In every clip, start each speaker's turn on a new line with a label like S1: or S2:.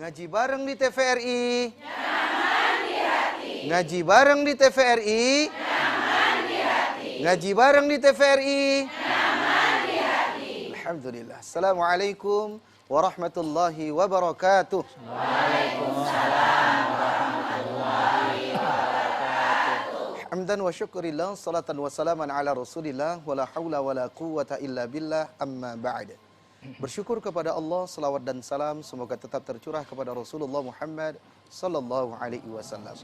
S1: Ngaji bareng di TVRI. Nyaman di hati. Ngaji bareng di TVRI. Nyaman di hati. Ngaji bareng di TVRI. Nyaman di hati. Alhamdulillah. Assalamualaikum warahmatullahi wabarakatuh. Waalaikumsalam warahmatullahi wabarakatuh. Hamdan wa syukurillah, salatan wa salaman ala rasulillah, wa la hawla wa la quwwata illa billah, amma ba'd. Bersyukur kepada Allah, salawat dan salam semoga tetap tercurah kepada Rasulullah Muhammad sallallahu alaihi wasallam.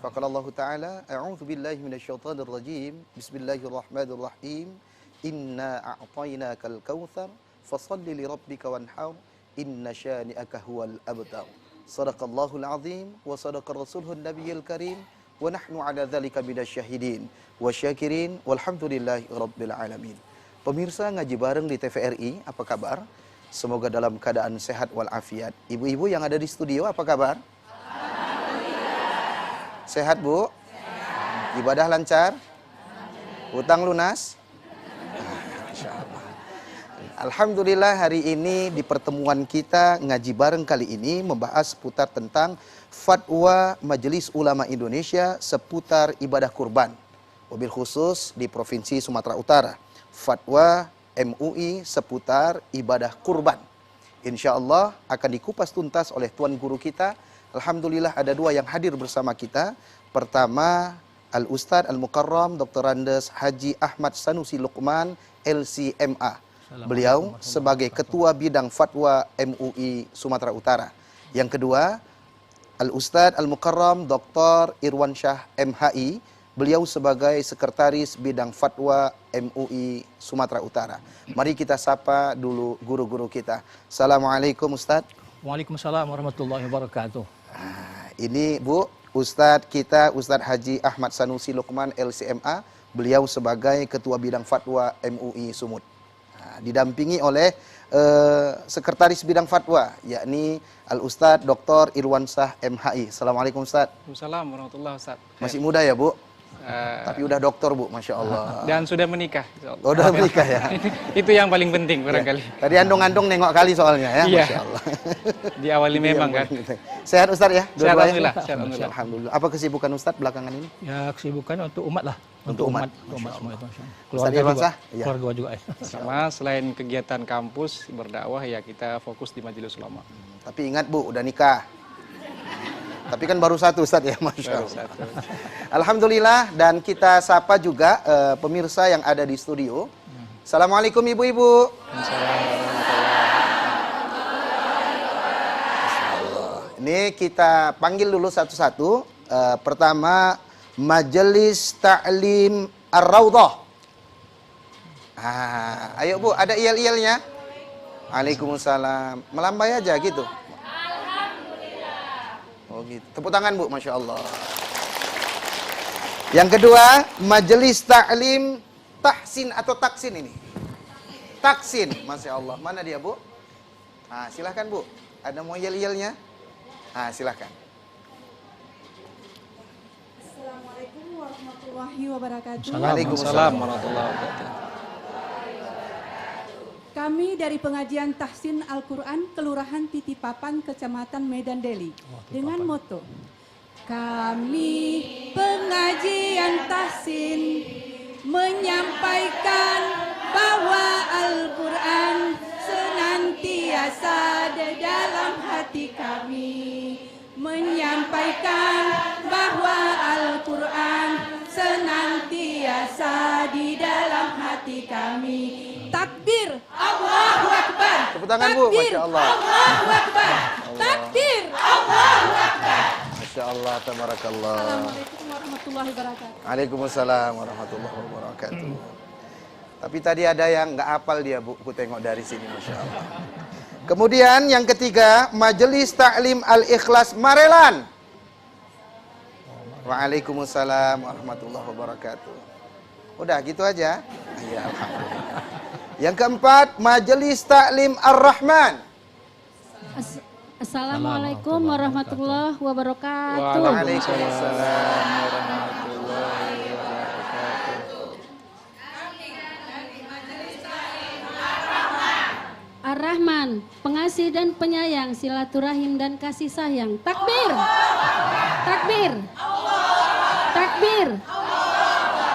S1: Faqala Allah Ta'ala, a'udzu billahi minasyaitonir rajim. Bismillahirrahmanirrahim. Inna a'tainakal kautsar fashalli li rabbika wanhar inna syani'aka huwal abtar. Shadaqallahul azim wa sadaqar rasulun nabiyil karim wa nahnu ala dzalika minasyahidin wa syakirin walhamdulillahi rabbil alamin. Pemirsa ngaji bareng di TVRI, apa kabar? Semoga dalam keadaan sehat walafiat. Ibu-ibu yang ada di studio, apa kabar? Alhamdulillah. Sehat, Bu? Sehat. Ibadah lancar? Hutang lunas? Alhamdulillah, hari ini di pertemuan kita ngaji bareng kali ini membahas seputar tentang fatwa Majelis Ulama Indonesia seputar ibadah kurban. Wabil khusus di Provinsi Sumatera Utara. Fatwa MUI seputar ibadah kurban. Insya Allah akan dikupas tuntas oleh Tuan Guru kita. Alhamdulillah ada dua yang hadir bersama kita. Pertama, Al-Ustadz Al-Mukarram Dr. Andes Haji Ahmad Sanusi Luqman LCMA. Beliau sebagai Ketua Bidang Fatwa MUI Sumatera Utara. Yang kedua, Al-Ustadz Al-Mukarram Dr. Irwansyah MHI. Beliau sebagai Sekretaris Bidang Fatwa MUI Sumatera Utara. Mari kita sapa dulu guru-guru kita. Assalamualaikum Ustadz.
S2: Waalaikumsalam warahmatullahi wabarakatuh.
S1: Ini Bu, Ustadz kita, Ustadz Haji Ahmad Sanusi Luqman LCMA. Beliau sebagai Ketua Bidang Fatwa MUI Sumut. Didampingi oleh Sekretaris Bidang Fatwa, yakni Al-Ustadz Dr. Irwansyah MHI. Assalamualaikum Ustadz.
S3: Waalaikumsalam warahmatullahi wabarakatuh.
S1: Masih muda ya Bu? Tapi udah doktor Bu, Masya Allah.
S3: Dan sudah menikah.
S1: Oh, udah menikah ya?
S3: Itu yang paling penting barangkali.
S1: Ya. Tadi andong-andong nengok kali soalnya ya,
S3: iya.
S1: Masya Allah.
S3: Diawali memang kan.
S1: Sehat Ustadz ya?
S3: Sehat, alhamdulillah.
S1: Alhamdulillah. Apa kesibukan Ustadz belakangan ini?
S2: Ya kesibukan untuk umat lah.
S1: Untuk umat
S2: semua itu.
S1: Keluarga juga. Ya.
S2: Keluarga juga ya.
S3: Sama selain kegiatan kampus berdakwah ya kita fokus di Majelis Ulama.
S1: Tapi ingat Bu, udah nikah. Tapi kan baru satu Ustadz ya, Masya Allah. Alhamdulillah, dan kita sapa juga pemirsa yang ada di studio. Assalamualaikum ibu-ibu. Ini kita panggil dulu satu-satu. Pertama, Majelis Ta'lim Ar-Raudhah. Ayo Bu, ada iyal-iyalnya? Waalaikumsalam. Melambai aja gitu. Oh gitu. Tepuk tangan Bu, Masya Allah. Yang kedua, Majelis Ta'lim Tahsin atau Taksin ini. Taksin, Masya Allah. Mana dia Bu? Silahkan Bu. Ada mau yel-yelnya? Silahkan.
S4: Assalamualaikum warahmatullahi wabarakatuh.
S3: Waalaikumsalam warahmatullahi wabarakatuh.
S4: Kami dari pengajian Tahsin Al-Quran Kelurahan Titipapan, Kecamatan Medan Deli, dengan moto kami pengajian Tahsin menyampaikan bahwa Al-Quran senantiasa di dalam hati kami, menyampaikan bahwa Al-Quran senantiasa di dalam hati kami. Takbir, Allahu Akbar.
S1: Tepuk tangan Bu, Masya Allah.
S4: Allahu Akbar. Takbir, Allahu Akbar.
S1: Masya Allah, tabarakallah.
S4: Assalamualaikum warahmatullahi wabarakatuh.
S1: Waalaikumsalam warahmatullahi wabarakatuh. Tapi tadi ada yang nggak hafal dia Bu, aku tengok dari sini, Masya Allah. Kemudian yang ketiga, Majelis Ta'lim Al-Ikhlas Marelan. Waalaikumsalam warahmatullahi wabarakatuh. Udah gitu aja? Ya, alhamdulillah. Yang keempat, Majelis Ta'lim Ar-Rahman.
S5: Assalamualaikum warahmatullahi wabarakatuh.
S3: Waalaikumsalam warahmatullahi wabarakatuh.
S5: Ar-Rahman, pengasih dan penyayang, silaturahim dan kasih sayang. Takbir. Takbir. Takbir.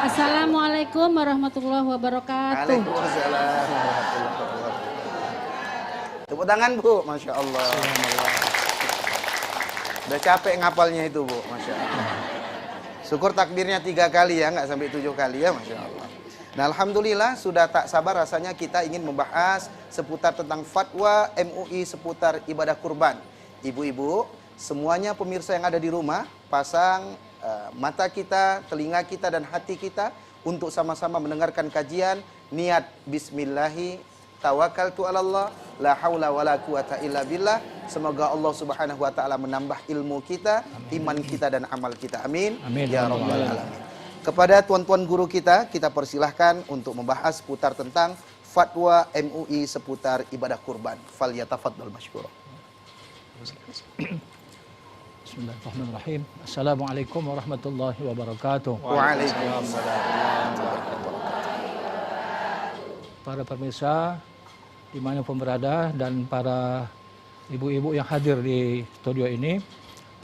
S5: Assalamualaikum warahmatullahi wabarakatuh.
S1: Waalaikumsalam warahmatullahi wabarakatuh. Tepuk tangan Bu, Masya Allah. Udah capek ngapalnya itu Bu, Masya Allah. Syukur takbirnya 3 kali ya, nggak sampai 7 kali ya, Masya Allah. Nah, alhamdulillah sudah tak sabar rasanya kita ingin membahas seputar tentang fatwa MUI seputar ibadah kurban. Ibu-ibu, semuanya pemirsa yang ada di rumah, pasang mata kita, telinga kita dan hati kita untuk sama-sama mendengarkan kajian. Niat bismillahi tawakkaltu 'alallah la haula wala quwata illa billah. Semoga Allah Subhanahu wa taala menambah ilmu kita, iman kita dan amal kita. Amin.
S2: Amin.
S1: Ya rabbal alamin. Kepada tuan-tuan guru kita persilahkan untuk membahas seputar tentang fatwa MUI seputar ibadah kurban. Falyatafaddal masykurah.
S2: Bismillahirrahmanirrahim. Assalamualaikum warahmatullahi wabarakatuh.
S1: Waalaikumsalam.
S2: Para pemirsa dimanapun berada dan para ibu-ibu yang hadir di studio ini,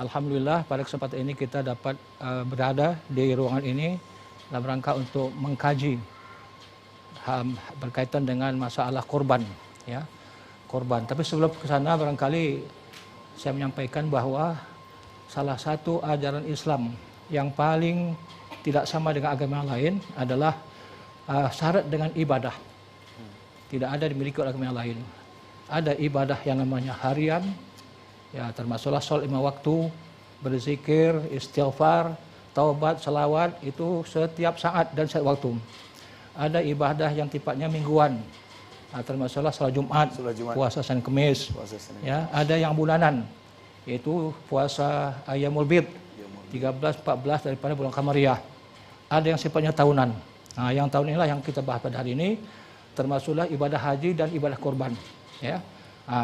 S2: alhamdulillah pada kesempatan ini kita dapat berada di ruangan ini dalam rangka untuk mengkaji berkaitan dengan masalah korban, ya, korban. Tapi sebelum ke sana barangkali saya menyampaikan bahwa salah satu ajaran Islam yang paling tidak sama dengan agama yang lain adalah syarat dengan ibadah. Tidak ada dimiliki oleh agama yang lain. Ada ibadah yang namanya harian, ya, termasuklah sholat 5 waktu, berzikir, istighfar, taubat, salawat, itu setiap saat dan setiap waktu. Ada ibadah yang tipe-nya mingguan, termasuklah sholat Jumat, puasa Senin Kemis. Ya, ada yang bulanan, yaitu puasa Ayyamul Bid, 13-14 daripada bulan Qamariyah. Ada yang sifatnya tahunan. Nah, yang tahun inilah yang kita bahas pada hari ini, termasuklah ibadah haji dan ibadah kurban. Ya,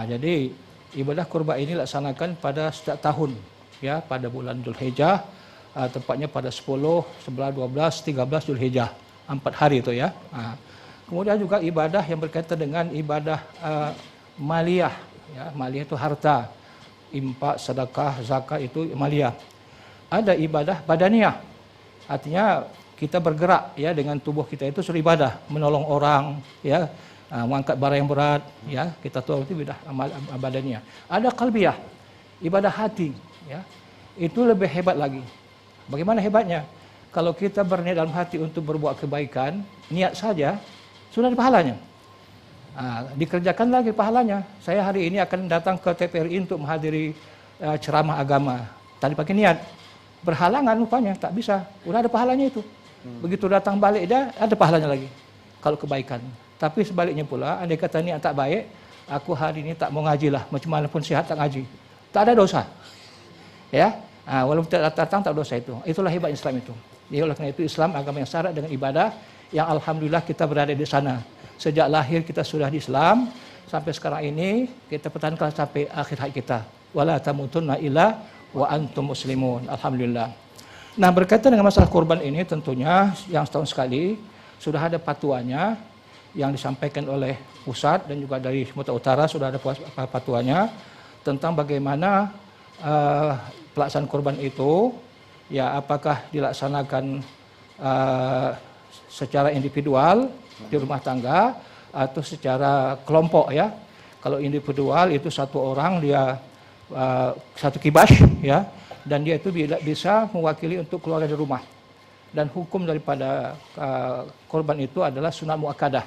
S2: jadi ibadah kurban ini dilaksanakan pada setiap tahun, ya, pada bulan Dzulhijjah, tepatnya pada 10, 11, 12, 13 Dzulhijjah, 4 hari itu ya. Kemudian juga ibadah yang berkaitan dengan ibadah maliyah, ya, maliyah itu harta, infak, sedekah, zakat itu maliyah. Ada ibadah badaniyah, artinya kita bergerak, ya, dengan tubuh kita itu sudah ibadah, menolong orang, ya, mengangkat barang yang berat, ya, kita tahu itu ibadah badaniyah. Ada qalbiyah, ibadah hati, ya, itu lebih hebat lagi. Bagaimana hebatnya? Kalau kita berniat dalam hati untuk berbuat kebaikan, niat saja sudah ada pahalanya. Dikerjakan lagi pahalanya. Saya hari ini akan datang ke TPRI untuk menghadiri ceramah agama. Tadi pakai niat, berhalangan rupanya tak bisa. Udah ada pahalanya itu. Begitu datang balik dia ada pahalanya lagi kalau kebaikan. Tapi sebaliknya pula, andai kata niat tak baik, aku hari ini tak mau ngaji lah, macam mana pun sihat tak ngaji, tak ada dosa. Ya, walaupun tidak datang tak dosa itu. Itulah hebat Islam itu. Jadi oleh karena itu Islam agama yang syarat dengan ibadah yang alhamdulillah kita berada di sana. Sejak lahir kita sudah di Islam sampai sekarang ini kita pertahankan sampai akhir hayat kita. Wala tamutunna illa wa antum muslimun. Alhamdulillah. Nah, berkaitan dengan masalah kurban ini tentunya yang setahun sekali sudah ada patuanya yang disampaikan oleh pusat dan juga dari Sumatera Utara sudah ada patuanya tentang bagaimana pelaksanaan kurban itu, ya, apakah dilaksanakan secara individual di rumah tangga atau secara kelompok, ya. Kalau individual itu satu orang dia satu kibas, ya, dan dia itu bisa mewakili untuk keluarga di rumah. Dan hukum daripada korban itu adalah sunat muakkadah,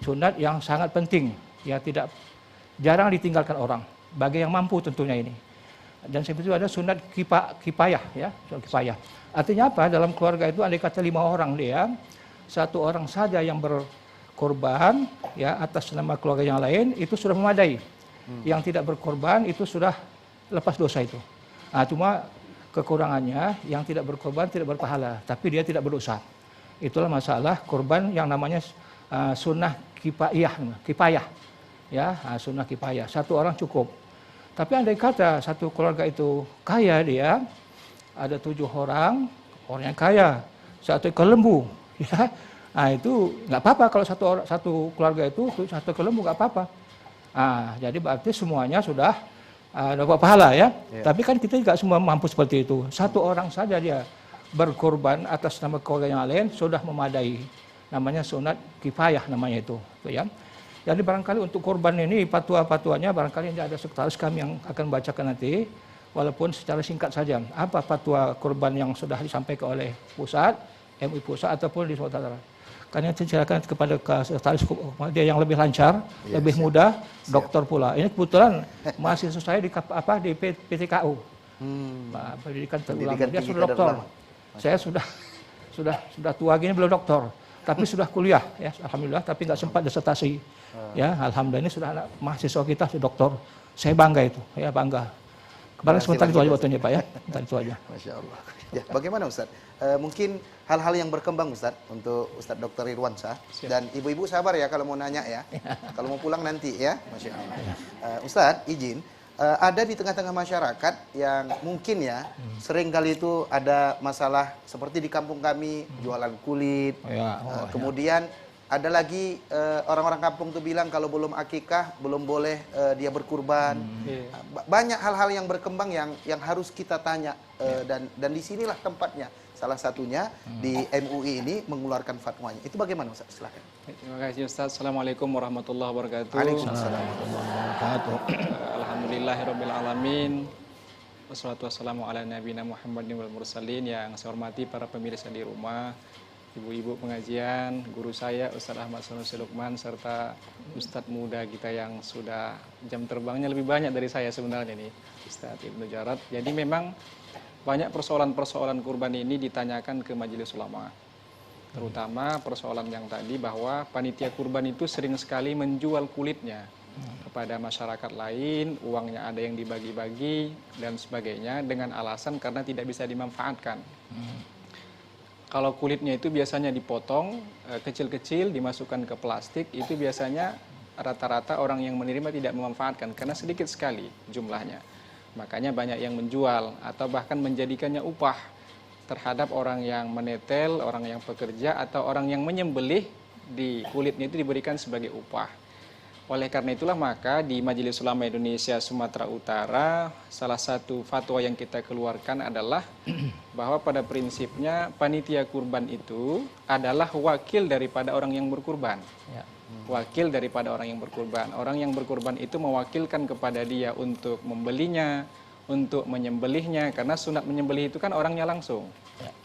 S2: sunat yang sangat penting, ya, tidak jarang ditinggalkan orang bagi yang mampu tentunya ini. Dan seperti itu ada sunat kifayah, ya, sunat kifayah. Artinya apa? Dalam keluarga itu andai kata 5 orang dia, 1 orang saja yang berkorban, ya, atas nama keluarga yang lain itu sudah memadai. Yang tidak berkorban itu sudah lepas dosa itu. Cuma kekurangannya yang tidak berkorban tidak berpahala, tapi dia tidak berdosa. Itulah masalah korban yang namanya sunnah kifayah, ya, sunnah kifayah. 1 orang cukup. Tapi andai kata satu keluarga itu kaya, dia ada 7 orang yang kaya, 1 ekor lembu, ya, itu nggak apa-apa kalau satu keluarga itu 1 ekor lembu nggak apa-apa. Jadi berarti semuanya sudah dapat pahala ya.
S1: Ya.
S2: Tapi kan kita juga semua mampu seperti itu. Satu orang saja dia berkorban atas nama keluarga yang lain sudah memadai. Namanya sunat kifayah namanya itu ya. Jadi barangkali untuk korban ini fatwa-fatwanya barangkali ada sekretaris kami yang akan bacakan nanti. Walaupun secara singkat saja, apa fatwa korban yang sudah disampaikan oleh pusat, MUI pusat ataupun di Sumatera Utara. Karena silakan kepada sekretaris dia yang lebih lancar, lebih mudah, dokter pula. Ini kebetulan mahasiswa saya di PTKU, pendidikan terulang. Dia sudah dokter. Saya sudah tua gini belum dokter, tapi sudah kuliah ya, alhamdulillah. Tapi nggak sempat disertasi. Ya, alhamdulillah ini sudah anak mahasiswa kita sudah dokter. Saya bangga itu, ya bangga. Kemarin sebentar itu aja waktunya Pak ya, sebentar itu aja.
S1: Masya Allah. Ya, bagaimana Ustaz? Mungkin hal-hal yang berkembang Ustaz untuk Ustaz Dr. Irwansyah dan ibu-ibu sabar ya kalau mau nanya ya, kalau mau pulang nanti ya, Masya Allah. Ustaz izin, ada di tengah-tengah masyarakat yang mungkin ya sering kali itu ada masalah seperti di kampung kami jualan kulit, kemudian ada lagi orang-orang kampung tuh bilang kalau belum akikah belum boleh dia berkurban. Banyak hal-hal yang berkembang yang harus kita tanya dan disinilah tempatnya. Salah satunya di MUI ini mengeluarkan fatwanya. Itu bagaimana Ustaz? Silakan.
S3: Terima kasih Ustaz. Assalamualaikum warahmatullahi wabarakatuh.
S1: Waalaikumsalam warahmatullahi wabarakatuh.
S3: Alhamdulillahirabbil alamin. Wassalatu wassalamu ala nabiyina Muhammadin wal mursalin. Yang saya hormati para pemirsa di rumah, ibu-ibu pengajian, guru saya Ustaz Ahmad Sanusi Lukman, serta Ustadz muda kita yang sudah jam terbangnya lebih banyak dari saya sebenarnya nih, Ustadz Ibnu Jarad. Jadi memang banyak persoalan-persoalan kurban ini ditanyakan ke Majelis Ulama. Terutama persoalan yang tadi bahwa panitia kurban itu sering sekali menjual kulitnya kepada masyarakat lain, uangnya ada yang dibagi-bagi dan sebagainya dengan alasan karena tidak bisa dimanfaatkan. Kalau kulitnya itu biasanya dipotong kecil-kecil, dimasukkan ke plastik, itu biasanya rata-rata orang yang menerima tidak memanfaatkan karena sedikit sekali jumlahnya. Makanya banyak yang menjual atau bahkan menjadikannya upah terhadap orang yang menetel, orang yang pekerja atau orang yang menyembelih, di kulitnya itu diberikan sebagai upah. Oleh karena itulah maka di Majelis Ulama Indonesia Sumatera Utara salah satu fatwa yang kita keluarkan adalah bahwa pada prinsipnya panitia kurban itu adalah wakil daripada orang yang berkurban. Wakil daripada orang yang berkurban. Orang yang berkurban itu mewakilkan kepada dia untuk membelinya, untuk menyembelihnya, karena sunat menyembelih itu kan orangnya langsung.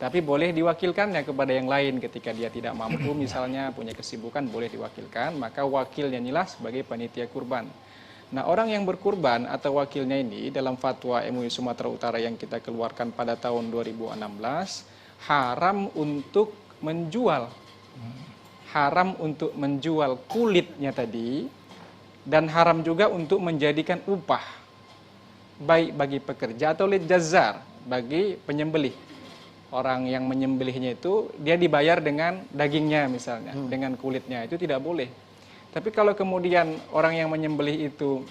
S3: Tapi boleh diwakilkannya kepada yang lain ketika dia tidak mampu, misalnya punya kesibukan, boleh diwakilkan, maka wakilnya inilah sebagai panitia kurban. Nah, orang yang berkurban atau wakilnya ini dalam fatwa MUI Sumatera Utara yang kita keluarkan pada tahun 2016, haram untuk menjual. Haram untuk menjual kulitnya tadi, dan haram juga untuk menjadikan upah, baik bagi pekerja atau lil jazar, bagi penyembelih. Orang yang menyembelihnya itu dia dibayar dengan dagingnya misalnya, dengan kulitnya, itu tidak boleh. Tapi kalau kemudian orang yang menyembelih itu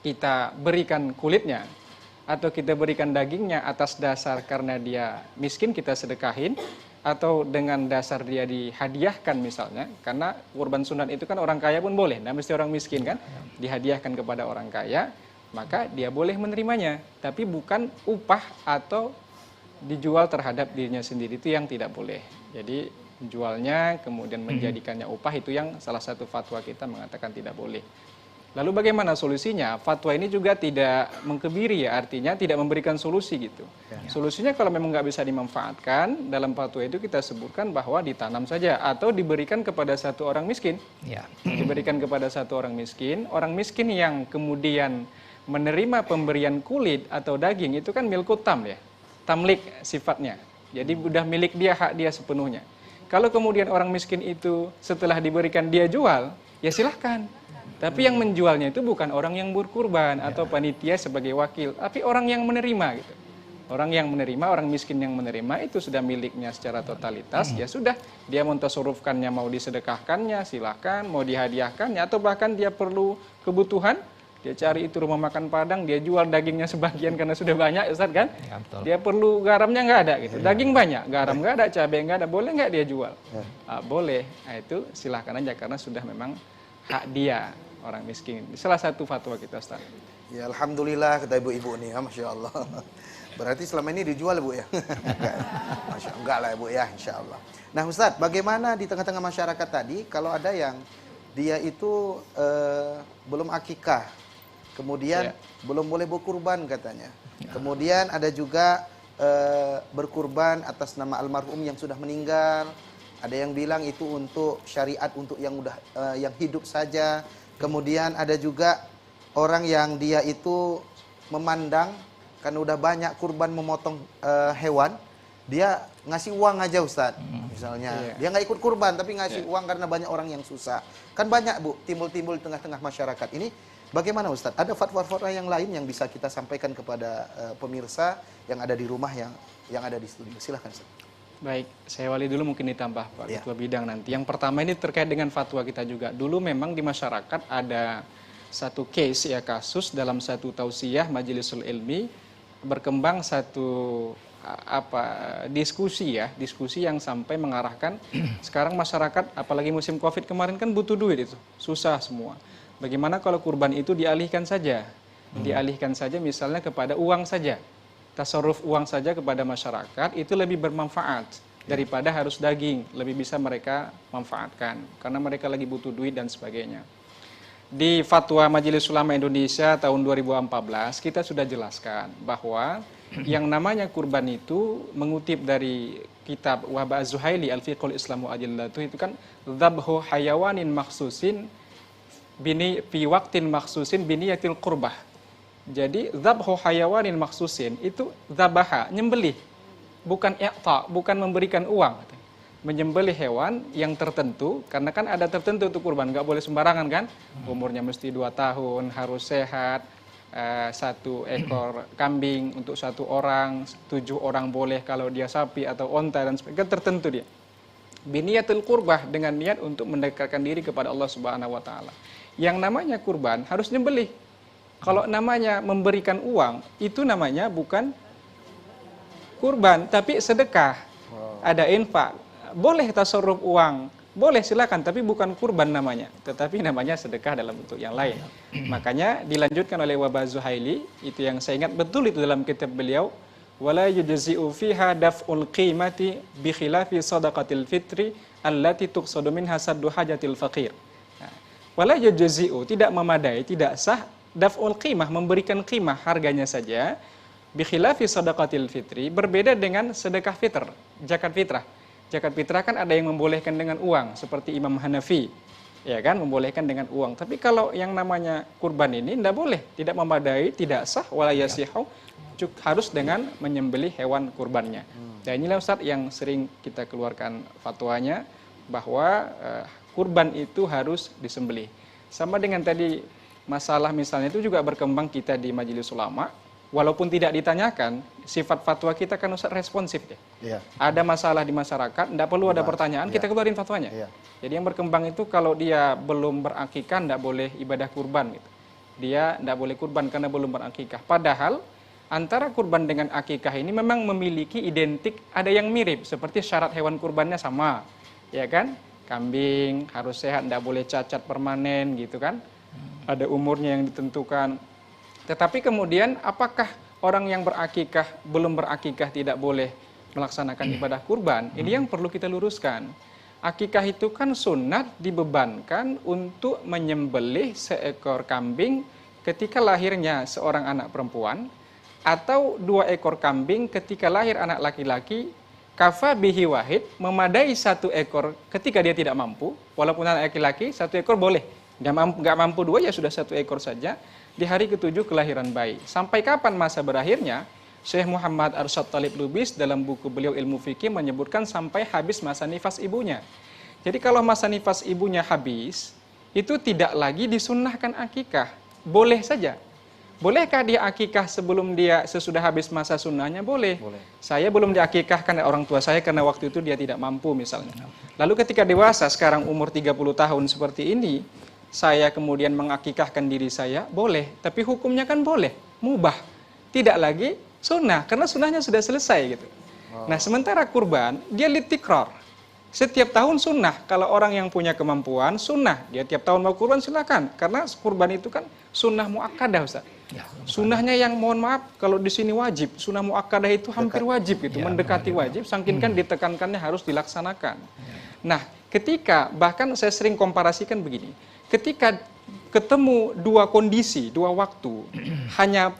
S3: kita berikan kulitnya atau kita berikan dagingnya atas dasar karena dia miskin kita sedekahin, atau dengan dasar dia dihadiahkan misalnya, karena kurban sunat itu kan orang kaya pun boleh, nah mesti orang miskin kan, dihadiahkan kepada orang kaya, maka dia boleh menerimanya, tapi bukan upah atau dijual terhadap dirinya sendiri, itu yang tidak boleh. Jadi jualnya kemudian menjadikannya upah, itu yang salah satu fatwa kita mengatakan tidak boleh. Lalu bagaimana solusinya? Fatwa ini juga tidak mengkebiri ya, artinya tidak memberikan solusi gitu. Solusinya kalau memang nggak bisa dimanfaatkan, dalam fatwa itu kita sebutkan bahwa ditanam saja atau diberikan kepada satu orang miskin. Diberikan kepada satu orang miskin yang kemudian menerima pemberian kulit atau daging itu kan milkut tam ya, tamlik sifatnya. Jadi udah milik dia, hak dia sepenuhnya. Kalau kemudian orang miskin itu setelah diberikan dia jual, ya silahkan. Tapi yang menjualnya itu bukan orang yang berkurban atau panitia sebagai wakil, tapi orang yang menerima gitu. Orang yang menerima, orang miskin yang menerima itu sudah miliknya secara totalitas, ya sudah, dia mau tasarrufkannya, mau disedekahkannya silahkan, mau dihadiahkannya, atau bahkan dia perlu kebutuhan, dia cari itu rumah makan Padang, dia jual dagingnya sebagian karena sudah banyak, Ustaz kan? Dia perlu garamnya nggak ada gitu, daging banyak, garam nggak ada, cabai nggak ada, boleh nggak dia jual? Boleh, nah, itu silahkan aja karena sudah memang hak dia. orang miskin. Salah satu fatwa kita, Ustaz.
S1: Ya alhamdulillah kata ibu-ibu nih ya, Masya Allah. Berarti selama ini dijual Bu ya? Enggak lah Bu ya, insya Allah. Nah Ustadz, bagaimana di tengah-tengah masyarakat tadi kalau ada yang dia itu belum akikah, kemudian belum boleh berkurban katanya. Kemudian ada juga berkurban atas nama almarhum yang sudah meninggal. Ada yang bilang itu untuk syariat untuk yang udah yang hidup saja. Kemudian ada juga orang yang dia itu memandang kan udah banyak kurban memotong hewan, dia ngasih uang aja Ustadz. Misalnya dia nggak ikut kurban tapi ngasih uang karena banyak orang yang susah. Kan banyak Bu timbul-timbul di tengah-tengah masyarakat ini. Bagaimana Ustadz? Ada fatwa-fatwa yang lain yang bisa kita sampaikan kepada pemirsa yang ada di rumah yang ada di studio. Silahkan Ustadz.
S3: Baik, saya wali dulu mungkin ditambah Pak Ketua Bidang nanti. Yang pertama ini terkait dengan fatwa kita juga. Dulu memang di masyarakat ada satu case ya, kasus dalam satu tausiah Majlisul Ilmi berkembang satu diskusi yang sampai mengarahkan sekarang masyarakat apalagi musim Covid kemarin kan butuh duit itu, susah semua. Bagaimana kalau kurban itu dialihkan saja misalnya kepada uang saja. Tasarruf uang saja kepada masyarakat itu lebih bermanfaat daripada harus daging, lebih bisa mereka manfaatkan karena mereka lagi butuh duit dan sebagainya. Di Fatwa Majelis Ulama Indonesia tahun 2014 kita sudah jelaskan bahwa yang namanya kurban itu mengutip dari kitab Wahba Az-Zuhaili Al-Fiqhul Islamu Adillatu itu kan dzabhu hayawanin makhsusin bini fi waqtin makhsusin biniyatil qurbah. Jadi dzabhu hayawanin makhsusin itu dzabaha, nyembelih. Bukan i'ta, bukan memberikan uang. Menyembelih hewan yang tertentu, karena kan ada tertentu untuk kurban, nggak boleh sembarangan kan, umurnya mesti 2 tahun, harus sehat, 1 ekor kambing untuk 1 orang, 7 orang boleh kalau dia sapi atau onta dan sebagainya, tertentu dia. Biniyatul qurbah, dengan niat untuk mendekatkan diri kepada Allah Subhanahu wa taala. Yang namanya kurban harus nyembelih. Kalau namanya memberikan uang, itu namanya bukan kurban, tapi sedekah. Ada infak. Boleh tasarruf uang, boleh silakan, tapi bukan kurban namanya, tetapi namanya sedekah dalam bentuk yang lain. Makanya dilanjutkan oleh Wahba Az-Zuhaili, itu yang saya ingat betul itu dalam kitab beliau, wala yujzi'u fiha daf'ul qimati bi khilafi sadaqatil fitri allati tuqsadu minha saddu hajatil faqir. Wala yujzi'u, tidak memadai, tidak sah daf'ul qimah, memberikan qimah harganya saja, bi khilafi sadaqatil fitri, berbeda dengan sedekah fitr, zakat fitrah. Zakat fitrah kan ada yang membolehkan dengan uang, seperti Imam Hanafi, ya kan, membolehkan dengan uang. Tapi kalau yang namanya kurban ini tidak boleh, tidak memadai, tidak sah, wala yasihu, harus dengan menyembelih hewan kurbannya. Dan inilah Ustaz yang sering kita keluarkan fatwanya bahwa kurban itu harus disembelih. Sama dengan tadi masalah misalnya itu juga berkembang kita di Majelis Ulama. Walaupun tidak ditanyakan, sifat fatwa kita kan Ustaz responsif ya. Iya. Ada masalah di masyarakat, tidak perlu ada pertanyaan, kita keluarin fatwanya. Iya. Jadi yang berkembang itu kalau dia belum berakikah, tidak boleh ibadah kurban. Gitu. Dia tidak boleh kurban karena belum berakikah. Padahal antara kurban dengan akikah ini memang memiliki identik, ada yang mirip. Seperti syarat hewan kurbannya sama. Ya kan? Kambing harus sehat, tidak boleh cacat permanen gitu kan. Ada umurnya yang ditentukan. Tetapi kemudian apakah orang yang berakikah, belum berakikah tidak boleh melaksanakan ibadah kurban? Ini yang perlu kita luruskan. Akikah itu kan sunat dibebankan untuk menyembelih seekor kambing ketika lahirnya seorang anak perempuan, atau 2 ekor kambing ketika lahir anak laki-laki, kafa bihi wahid, memadai 1 ekor ketika dia tidak mampu, walaupun anak laki-laki 1 ekor boleh, nggak mampu 2 ya sudah 1 ekor saja, di hari ke-7 kelahiran bayi. Sampai kapan masa berakhirnya? Syekh Muhammad Arsyad Talib Lubis dalam buku beliau Ilmu Fikih menyebutkan sampai habis masa nifas ibunya. Jadi kalau masa nifas ibunya habis, itu tidak lagi disunnahkan akikah. Boleh saja. Bolehkah dia akikah sebelum dia sesudah habis masa sunnahnya? Boleh. Saya belum diakikahkan orang tua saya karena waktu itu dia tidak mampu misalnya. Lalu ketika dewasa, sekarang umur 30 tahun seperti ini, saya kemudian mengakikahkan diri saya, boleh. Tapi hukumnya kan boleh, mubah. Tidak lagi sunnah, karena sunnahnya sudah selesai gitu. Nah sementara kurban, dia litikrar. Setiap tahun sunnah. Kalau orang yang punya kemampuan, sunnah. Dia tiap tahun mau kurban, silakan. Karena kurban itu kan sunnah muakkadah, Ustaz.
S2: Ya,
S3: Sunnahnya yang mohon maaf, kalau di sini wajib. Sunnah muakkadah itu hampir wajib gitu,
S2: Ya,
S3: mendekati wajib. Saking kan ditekankannya harus dilaksanakan. Nah, ketika bahkan saya sering komparasikan begini. Ketika ketemu dua kondisi, dua waktu, hanya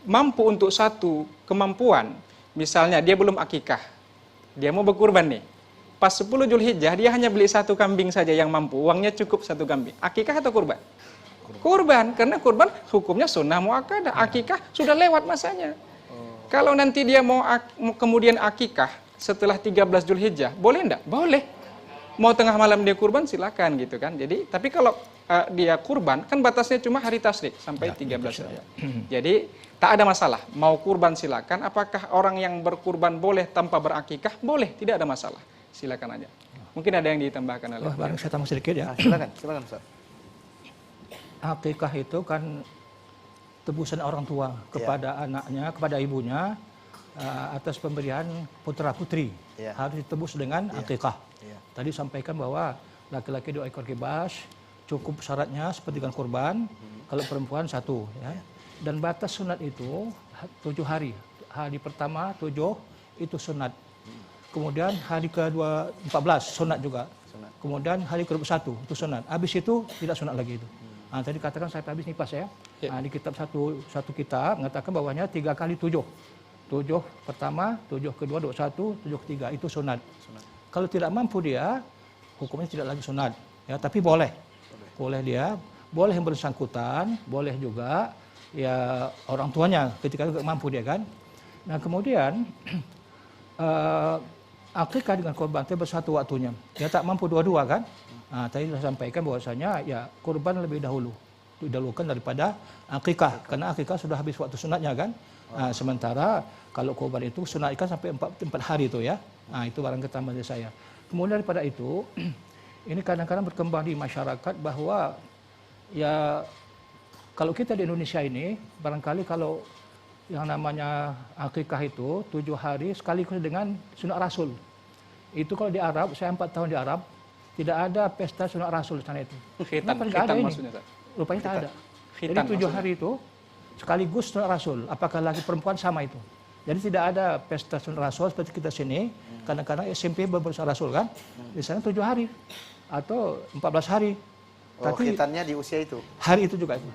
S3: mampu untuk satu kemampuan. Misalnya dia belum akikah, dia mau berkurban nih. Pas 10 Zulhijjah dia hanya beli satu kambing saja yang mampu, uangnya cukup satu kambing. Akikah atau kurban? Kurban, karena kurban hukumnya sunnah muakkadah. Akikah sudah lewat masanya. Kalau nanti dia mau kemudian akikah setelah 13 Zulhijjah, boleh enggak? Boleh. Mau tengah malam dia kurban silakan gitu kan. Jadi tapi kalau dia kurban kan batasnya cuma hari tasyrik sampai 13 Zulhijjah. Jadi tak ada masalah. Mau kurban silakan. Apakah orang yang berkurban boleh tanpa berakikah? Boleh, tidak ada masalah. Silakan aja. Mungkin ada yang ditambahkan oleh.
S2: Oh, barang saya tambah sedikit ya.
S1: Silakan Ustaz.
S2: Akikah itu kan tebusan orang tua kepada anaknya, kepada ibunya atas pemberian putra putri. Harus ditebus dengan akikah. Tadi sampaikan bahwa laki-laki 2 ekor kibas, cukup syaratnya seperti dengan kurban. Kalau perempuan 1 ya. Dan batas sunat itu 7 hari. Hari pertama 7 itu sunat. Kemudian hari kedua 14 sunat juga. Kemudian hari ke-21 itu sunat. Habis itu tidak sunat lagi itu. Nah, tadi katakan sampai habis nipas ya. Nah, di kitab satu kitab mengatakan bahwanya 3 kali 7. 7 pertama, 7 kedua, 21, 7 ketiga itu sunat. Kalau tidak mampu dia, hukumnya tidak lagi sunat. Ya, tapi boleh. Boleh dia, boleh yang bersangkutan, boleh juga ya orang tuanya ketika tidak mampu dia kan. Nah, kemudian akikah dengan kurban itu bersatu waktunya. Dia tak mampu dua-dua kan? Nah, tadi saya sampaikan bahwasanya ya kurban lebih dahulu. Didahulukan daripada akikah. Karena akikah sudah habis waktu sunatnya kan? Nah, sementara kalau kurban itu sunatkan sampai 4 hari itu ya. Nah, itu barang ketambahan dari saya. Kemudian daripada itu, ini kadang-kadang berkembang di masyarakat bahwa ya kalau kita di Indonesia ini, barangkali kalau yang namanya akikah itu 7 hari sekaligus dengan sunat Rasul. Itu kalau di Arab, saya 4 tahun di Arab, tidak ada pesta sunat Rasul di sana itu.
S3: Khitan
S2: ada ini.
S3: maksudnya, Ustaz.
S2: Rupanya tak ada.
S3: Khitan
S2: Jadi 7
S3: maksudnya.
S2: hari itu sekaligus sunat Rasul. Apakah laki perempuan sama itu. Jadi tidak ada pesta sunat Rasul seperti kita sini. Kadang-kadang SMP bersunat Rasul kan. Di sana 7 hari atau 14 hari.
S1: Tapi khitannya di usia itu.
S2: Hari itu juga itu.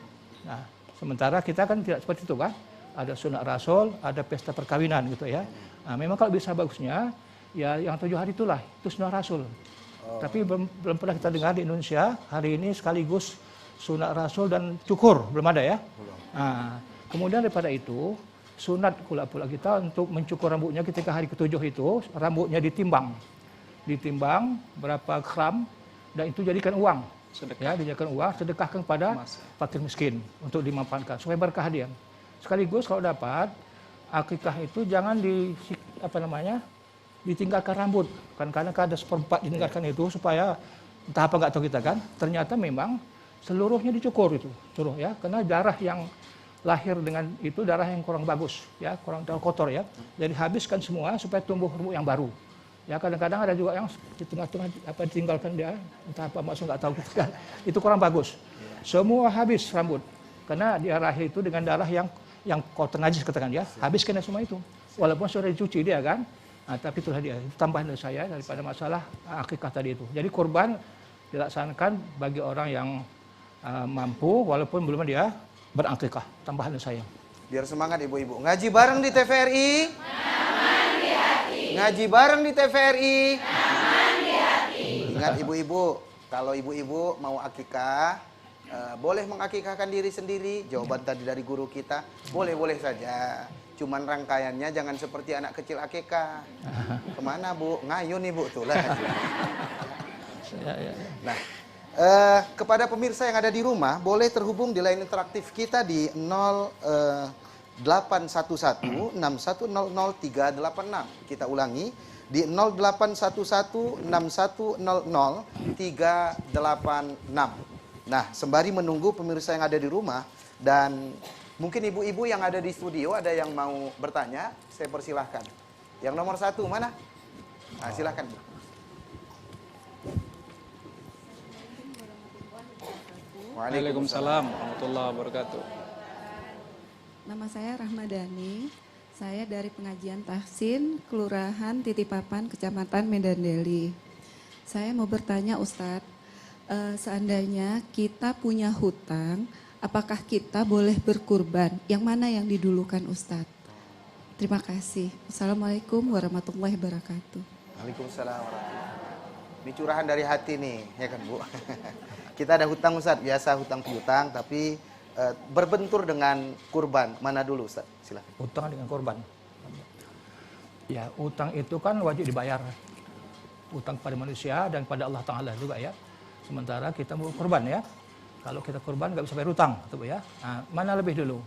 S2: Nah, sementara kita kan tidak seperti itu kan. Ada sunat Rasul, ada pesta perkawinan gitu ya. Nah, memang kalau bisa bagusnya ya yang 7 hari itulah itu sunat Rasul. Tapi belum pernah kita dengar di Indonesia hari ini sekaligus sunat Rasul dan cukur belum ada ya. Nah, kemudian daripada itu sunat pula kita untuk mencukur rambutnya ketika hari ke-7 itu rambutnya ditimbang berapa gram dan itu jadikan uang. Ya, dijadikan uang sedekahkan kepada fakir miskin untuk dimanfaatkan supaya berkah dia. Sekaligus kalau dapat akikah itu jangan ditinggalkan rambut. Kan kadang ada seperempat ditinggalkan itu supaya entah apa nggak tahu kita kan. Ternyata memang seluruhnya dicukur itu, seluruh ya. Karena darah yang lahir dengan itu darah yang kurang bagus ya, kurang kotor ya. Jadi habiskan semua supaya tumbuh rambut yang baru. Ya kadang-kadang ada juga yang di tengah-tengah ditinggalkan dia, entah apa maksud nggak tahu kita kan. Itu kurang bagus. Semua habis rambut. Karena dia lahir itu dengan darah yang kotor najis katakan ya. Habiskan semua itu. Walaupun sudah dicuci dia kan. Nah, tapi itulah dia, itu tambahan dari saya daripada masalah akikah tadi itu. Jadi kurban dilaksanakan bagi orang yang mampu walaupun belum dia berakikah. Tambahan dari saya.
S1: Biar semangat ibu-ibu. Ngaji bareng di TVRI. Nyaman di hati. Ngaji bareng di TVRI. Nyaman di hati. Ingat ibu-ibu, kalau ibu-ibu mau akikah, boleh mengakikahkan diri sendiri. Jawaban tadi dari guru kita, boleh-boleh saja. Cuman rangkaiannya jangan seperti anak kecil akikah. Kemana Bu? Ngayun nih Bu, tuh lah. Nah, kepada pemirsa yang ada di rumah, boleh terhubung di line interaktif kita di 0811-6100-386. Kita ulangi, di 0811-6100-386. Nah, sembari menunggu pemirsa yang ada di rumah, dan mungkin ibu-ibu yang ada di studio ada yang mau bertanya, saya persilahkan. Yang nomor 1 mana? Nah, silahkan Bu.
S3: Waalaikumsalam warahmatullahi wabarakatuh.
S4: Nama saya Rahmadani. Saya dari pengajian Tahsin, Kelurahan Titipapan, Kecamatan Medan Deli. Saya mau bertanya Ustadz, seandainya kita punya hutang, apakah kita boleh berkurban? Yang mana yang didulukan Ustadz? Terima kasih. Assalamualaikum warahmatullahi wabarakatuh.
S1: Waalaikumsalam warahmatullahi. Ini curahan dari hati nih, ya kan Bu? Kita ada hutang Ustadz, biasa hutang piutang, tapi berbentur dengan kurban. Mana dulu Ustadz? Silakan.
S2: Utang dengan korban. Ya, utang itu kan wajib dibayar. Utang kepada manusia dan kepada Allah Ta'ala juga ya. Sementara kita mau korban ya. Kalau kita korban nggak bisa bayar utang, gitu ya. Nah, mana lebih dulu?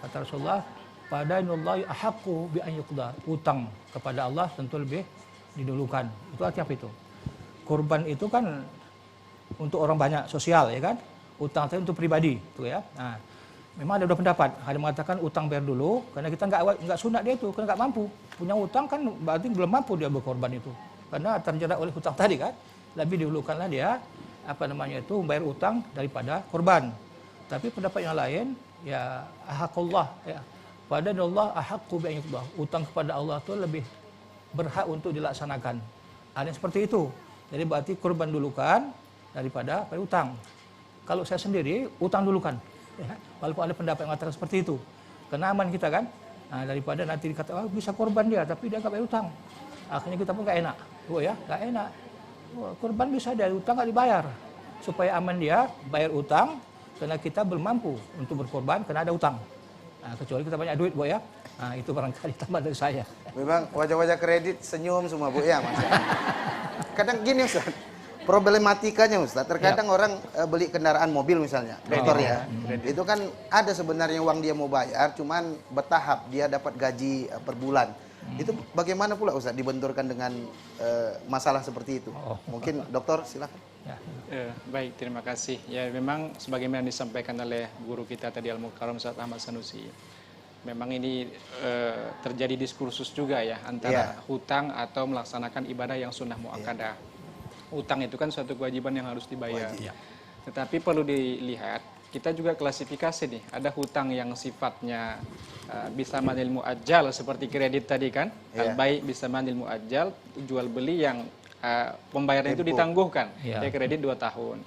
S2: Kata Rasulullah, "Fadainullahi ahaqqu bi an yuqda." Utang kepada Allah tentu lebih didulukan. Itu artinya apa itu? Korban itu kan untuk orang banyak, sosial ya kan. Utang itu untuk pribadi, tuh ya. Nah, memang ada dua pendapat. Ada yang mengatakan utang bayar dulu, karena kita nggak sunat dia itu, karena nggak mampu. Punya utang kan berarti belum mampu dia berkorban itu, karena terjerat oleh hutang tadi kan. Lebih didulukanlah dia membayar utang daripada korban. Tapi pendapat yang lain, ya ahaqullah ya. Padahal ahaqqu bi an yuqda. Utang kepada Allah itu lebih berhak untuk dilaksanakan. Ada yang seperti itu. Jadi berarti korban dulukan daripada utang. Kalau saya sendiri, utang dulukan. Ya, walaupun ada pendapat yang mengatakan seperti itu. Karena aman kita kan. Nah, daripada nanti dikatakan, bisa korban dia, tapi dia nggak bayar utang. Akhirnya kita pun nggak enak. Nggak enak. Korban bisa dari utang nggak dibayar. Supaya aman dia, bayar utang, karena kita belum mampu untuk berkorban, karena ada utang. Nah, kecuali kita banyak duit, Bu ya. Nah, itu barangkali tambah dari saya.
S1: Memang wajah-wajah kredit senyum semua Bu ya Mas. Kadang gini Ustaz. Problematikanya Ustaz, terkadang orang beli kendaraan mobil misalnya, dokter ya. Itu kan ada sebenarnya uang dia mau bayar, cuman bertahap dia dapat gaji per bulan. Itu bagaimana pula Ustaz dibenturkan dengan masalah seperti itu? Mungkin dokter silakan.
S3: Baik, terima kasih. Ya memang sebagaimana disampaikan oleh guru kita tadi Al-Mukarram Ustaz Ahmad Sanusi. Memang ini terjadi diskursus juga ya antara hutang atau melaksanakan ibadah yang sunnah muakkadah. Utang itu kan suatu kewajiban yang harus dibayar. Tetapi perlu dilihat, kita juga klasifikasi nih. Ada hutang yang sifatnya bisa manil muajjal seperti kredit tadi kan. Al-bai' bisa manil muajjal, jual beli yang pembayaran itu ditangguhkan. Dia kredit 2 tahun.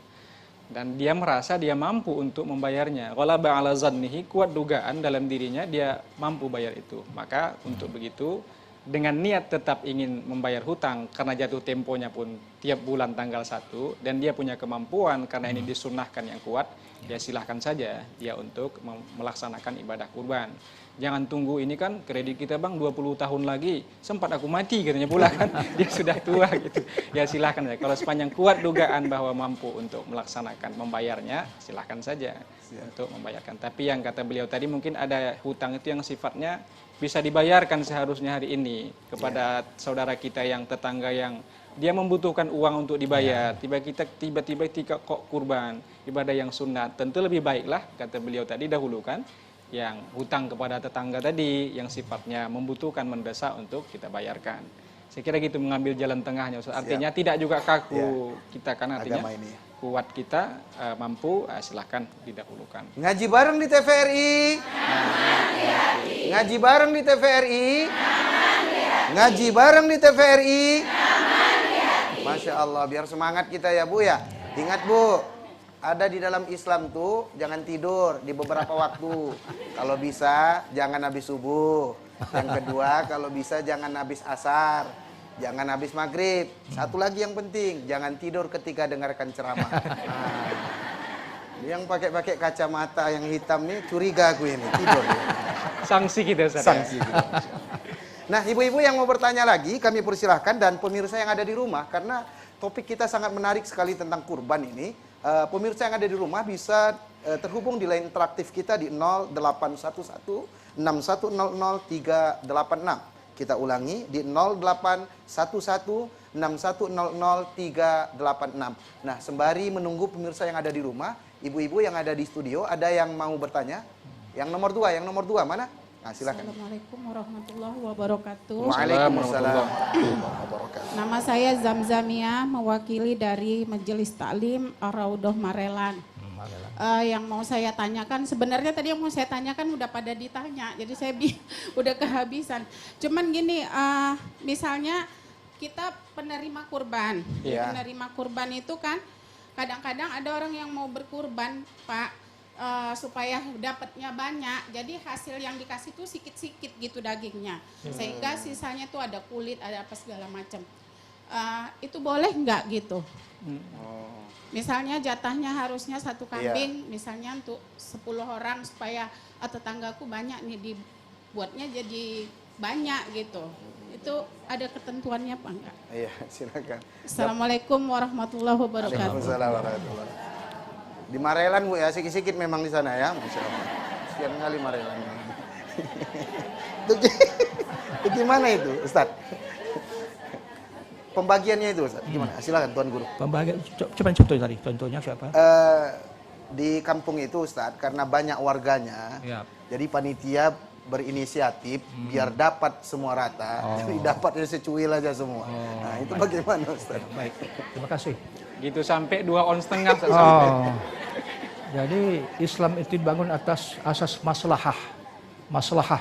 S3: Dan dia merasa dia mampu untuk membayarnya. Ghalaba ala zannihi, kuat dugaan dalam dirinya dia mampu bayar itu. Maka untuk begitu, dengan niat tetap ingin membayar hutang karena jatuh temponya pun tiap bulan tanggal 1 dan dia punya kemampuan karena ini disunnahkan yang kuat, ya silahkan saja dia untuk melaksanakan ibadah kurban. Jangan tunggu ini kan kredit kita Bang 20 tahun lagi, sempat aku mati katanya pula kan, dia sudah tua gitu. Ya silahkan saja, kalau sepanjang kuat dugaan bahwa mampu untuk melaksanakan membayarnya, silahkan saja untuk membayarkan. Tapi yang kata beliau tadi mungkin ada hutang itu yang sifatnya bisa dibayarkan seharusnya hari ini kepada saudara kita yang tetangga yang dia membutuhkan uang untuk dibayar. Tiba-tiba kok kurban, ibadah yang sunat. Tentu lebih baiklah kata beliau tadi dahulukan yang hutang kepada tetangga tadi yang sifatnya membutuhkan mendesak untuk kita bayarkan. Saya kira gitu mengambil jalan tengahnya Ustaz. Artinya tidak juga kaku kita kan artinya kuat kita mampu silahkan didahulukan.
S1: Ngaji bareng di TVRI. Ngaji bareng di TVRI. Ngaji bareng di TVRI. Masya Allah, biar semangat kita ya Bu ya. Ingat Bu, ada di dalam Islam tuh jangan tidur di beberapa waktu. Kalau bisa jangan habis subuh. Yang kedua kalau bisa jangan habis asar. Jangan habis maghrib. Satu lagi yang penting, jangan tidur ketika dengarkan ceramah. Nah, yang pakai kacamata yang hitam nih curiga aku ini tidur.
S3: Sanksi kita Ustaz.
S1: Sanksi kita. Nah, ibu-ibu yang mau bertanya lagi kami persilahkan dan pemirsa yang ada di rumah karena topik kita sangat menarik sekali tentang kurban ini. Pemirsa yang ada di rumah bisa terhubung di line interaktif kita di 0811 6100 386. Kita ulangi di 0811 6100 386. Nah, sembari menunggu pemirsa yang ada di rumah, ibu-ibu yang ada di studio, ada yang mau bertanya? Yang nomor 2 mana? Nah, silakan.
S4: Assalamualaikum warahmatullahi wabarakatuh.
S1: Waalaikumsalam warahmatullahi wabarakatuh.
S4: Nama saya Zamzamia, mewakili dari Majelis Taklim Ar-Raudhah Marelan.
S6: Yang mau saya tanyakan, sebenarnya tadi yang mau saya tanyakan udah pada ditanya, jadi saya udah kehabisan. Cuman gini, misalnya kita penerima kurban, penerima kurban itu kan kadang-kadang ada orang yang mau berkurban, Pak, supaya dapatnya banyak, jadi hasil yang dikasih tuh sikit-sikit gitu dagingnya, sehingga sisanya tuh ada kulit, ada apa segala macam. Itu boleh nggak gitu? Misalnya jatahnya harusnya 1 kambing, misalnya untuk 10 orang supaya tetanggaku banyak nih, dibuatnya jadi banyak gitu. Itu ada ketentuannya apa enggak?
S1: Iya, silakan.
S6: Assalamualaikum warahmatullahi wabarakatuh.
S1: Waalaikumsalam warahmatullahi wabarakatuh. Di Marelan Bu ya, sikit-sikit memang di sana ya, Masya Allah. Sekian kali Marelan. Itu gimana itu, Ustaz? Pembagiannya itu, Ustaz, gimana? Silakan Tuan Guru.
S2: Pembagian, coba contoh tadi, contohnya siapa?
S1: Di kampung itu, Ustaz, karena banyak warganya, jadi panitia berinisiatif biar dapat semua rata, jadi dapatnya secuil aja semua. Nah, itu bagaimana, Ustaz?
S2: Baik, terima kasih.
S3: Gitu sampai 2 on setengah.
S2: Jadi Islam itu dibangun atas asas maslahah,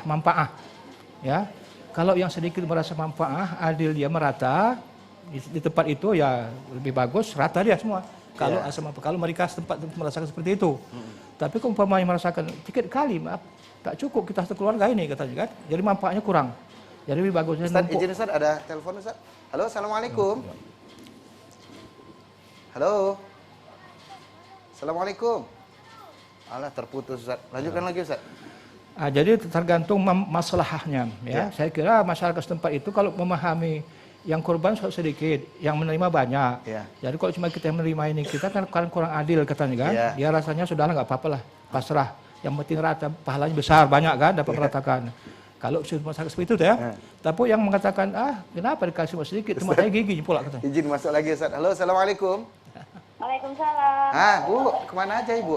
S2: manfaat. Ya, kalau yang sedikit merasa manfaat, adil dia merata di tempat itu ya lebih bagus, rata dia semua. Kalau kalau mereka tempat merasakan seperti itu. Tapi kalau umpamanya merasakan sedikit kali, maaf, tak cukup kita satu keluarga ini katanya kan. Jadi manfaatnya kurang. Jadi lebih bagusnya
S1: Ustaz, izin Ustaz, ada telepon Ustaz. Halo, Assalamualaikum. Halo. Assalamualaikum. Alah, terputus Ustaz. Lanjutkan lagi Ustaz.
S2: Jadi tergantung masalahnya ya. Saya kira masyarakat setempat itu kalau memahami yang korban sedikit, yang menerima banyak. Jadi kalau cuma kita yang menerima ini, kita kan kurang adil katanya kan. Dia rasanya sudahlah nggak apa-apa lah, pasrah. Yang penting rata, pahalanya besar, banyak kan, dapat meratakan. Kalau masyarakat seperti itu ya. Tapi yang mengatakan, kenapa dikasih sedikit, cuma saya gigi pula katanya.
S1: Izin masuk lagi Ustaz. Halo, Assalamualaikum.
S7: Waalaikumsalam.
S1: Bu, kemana aja Ibu?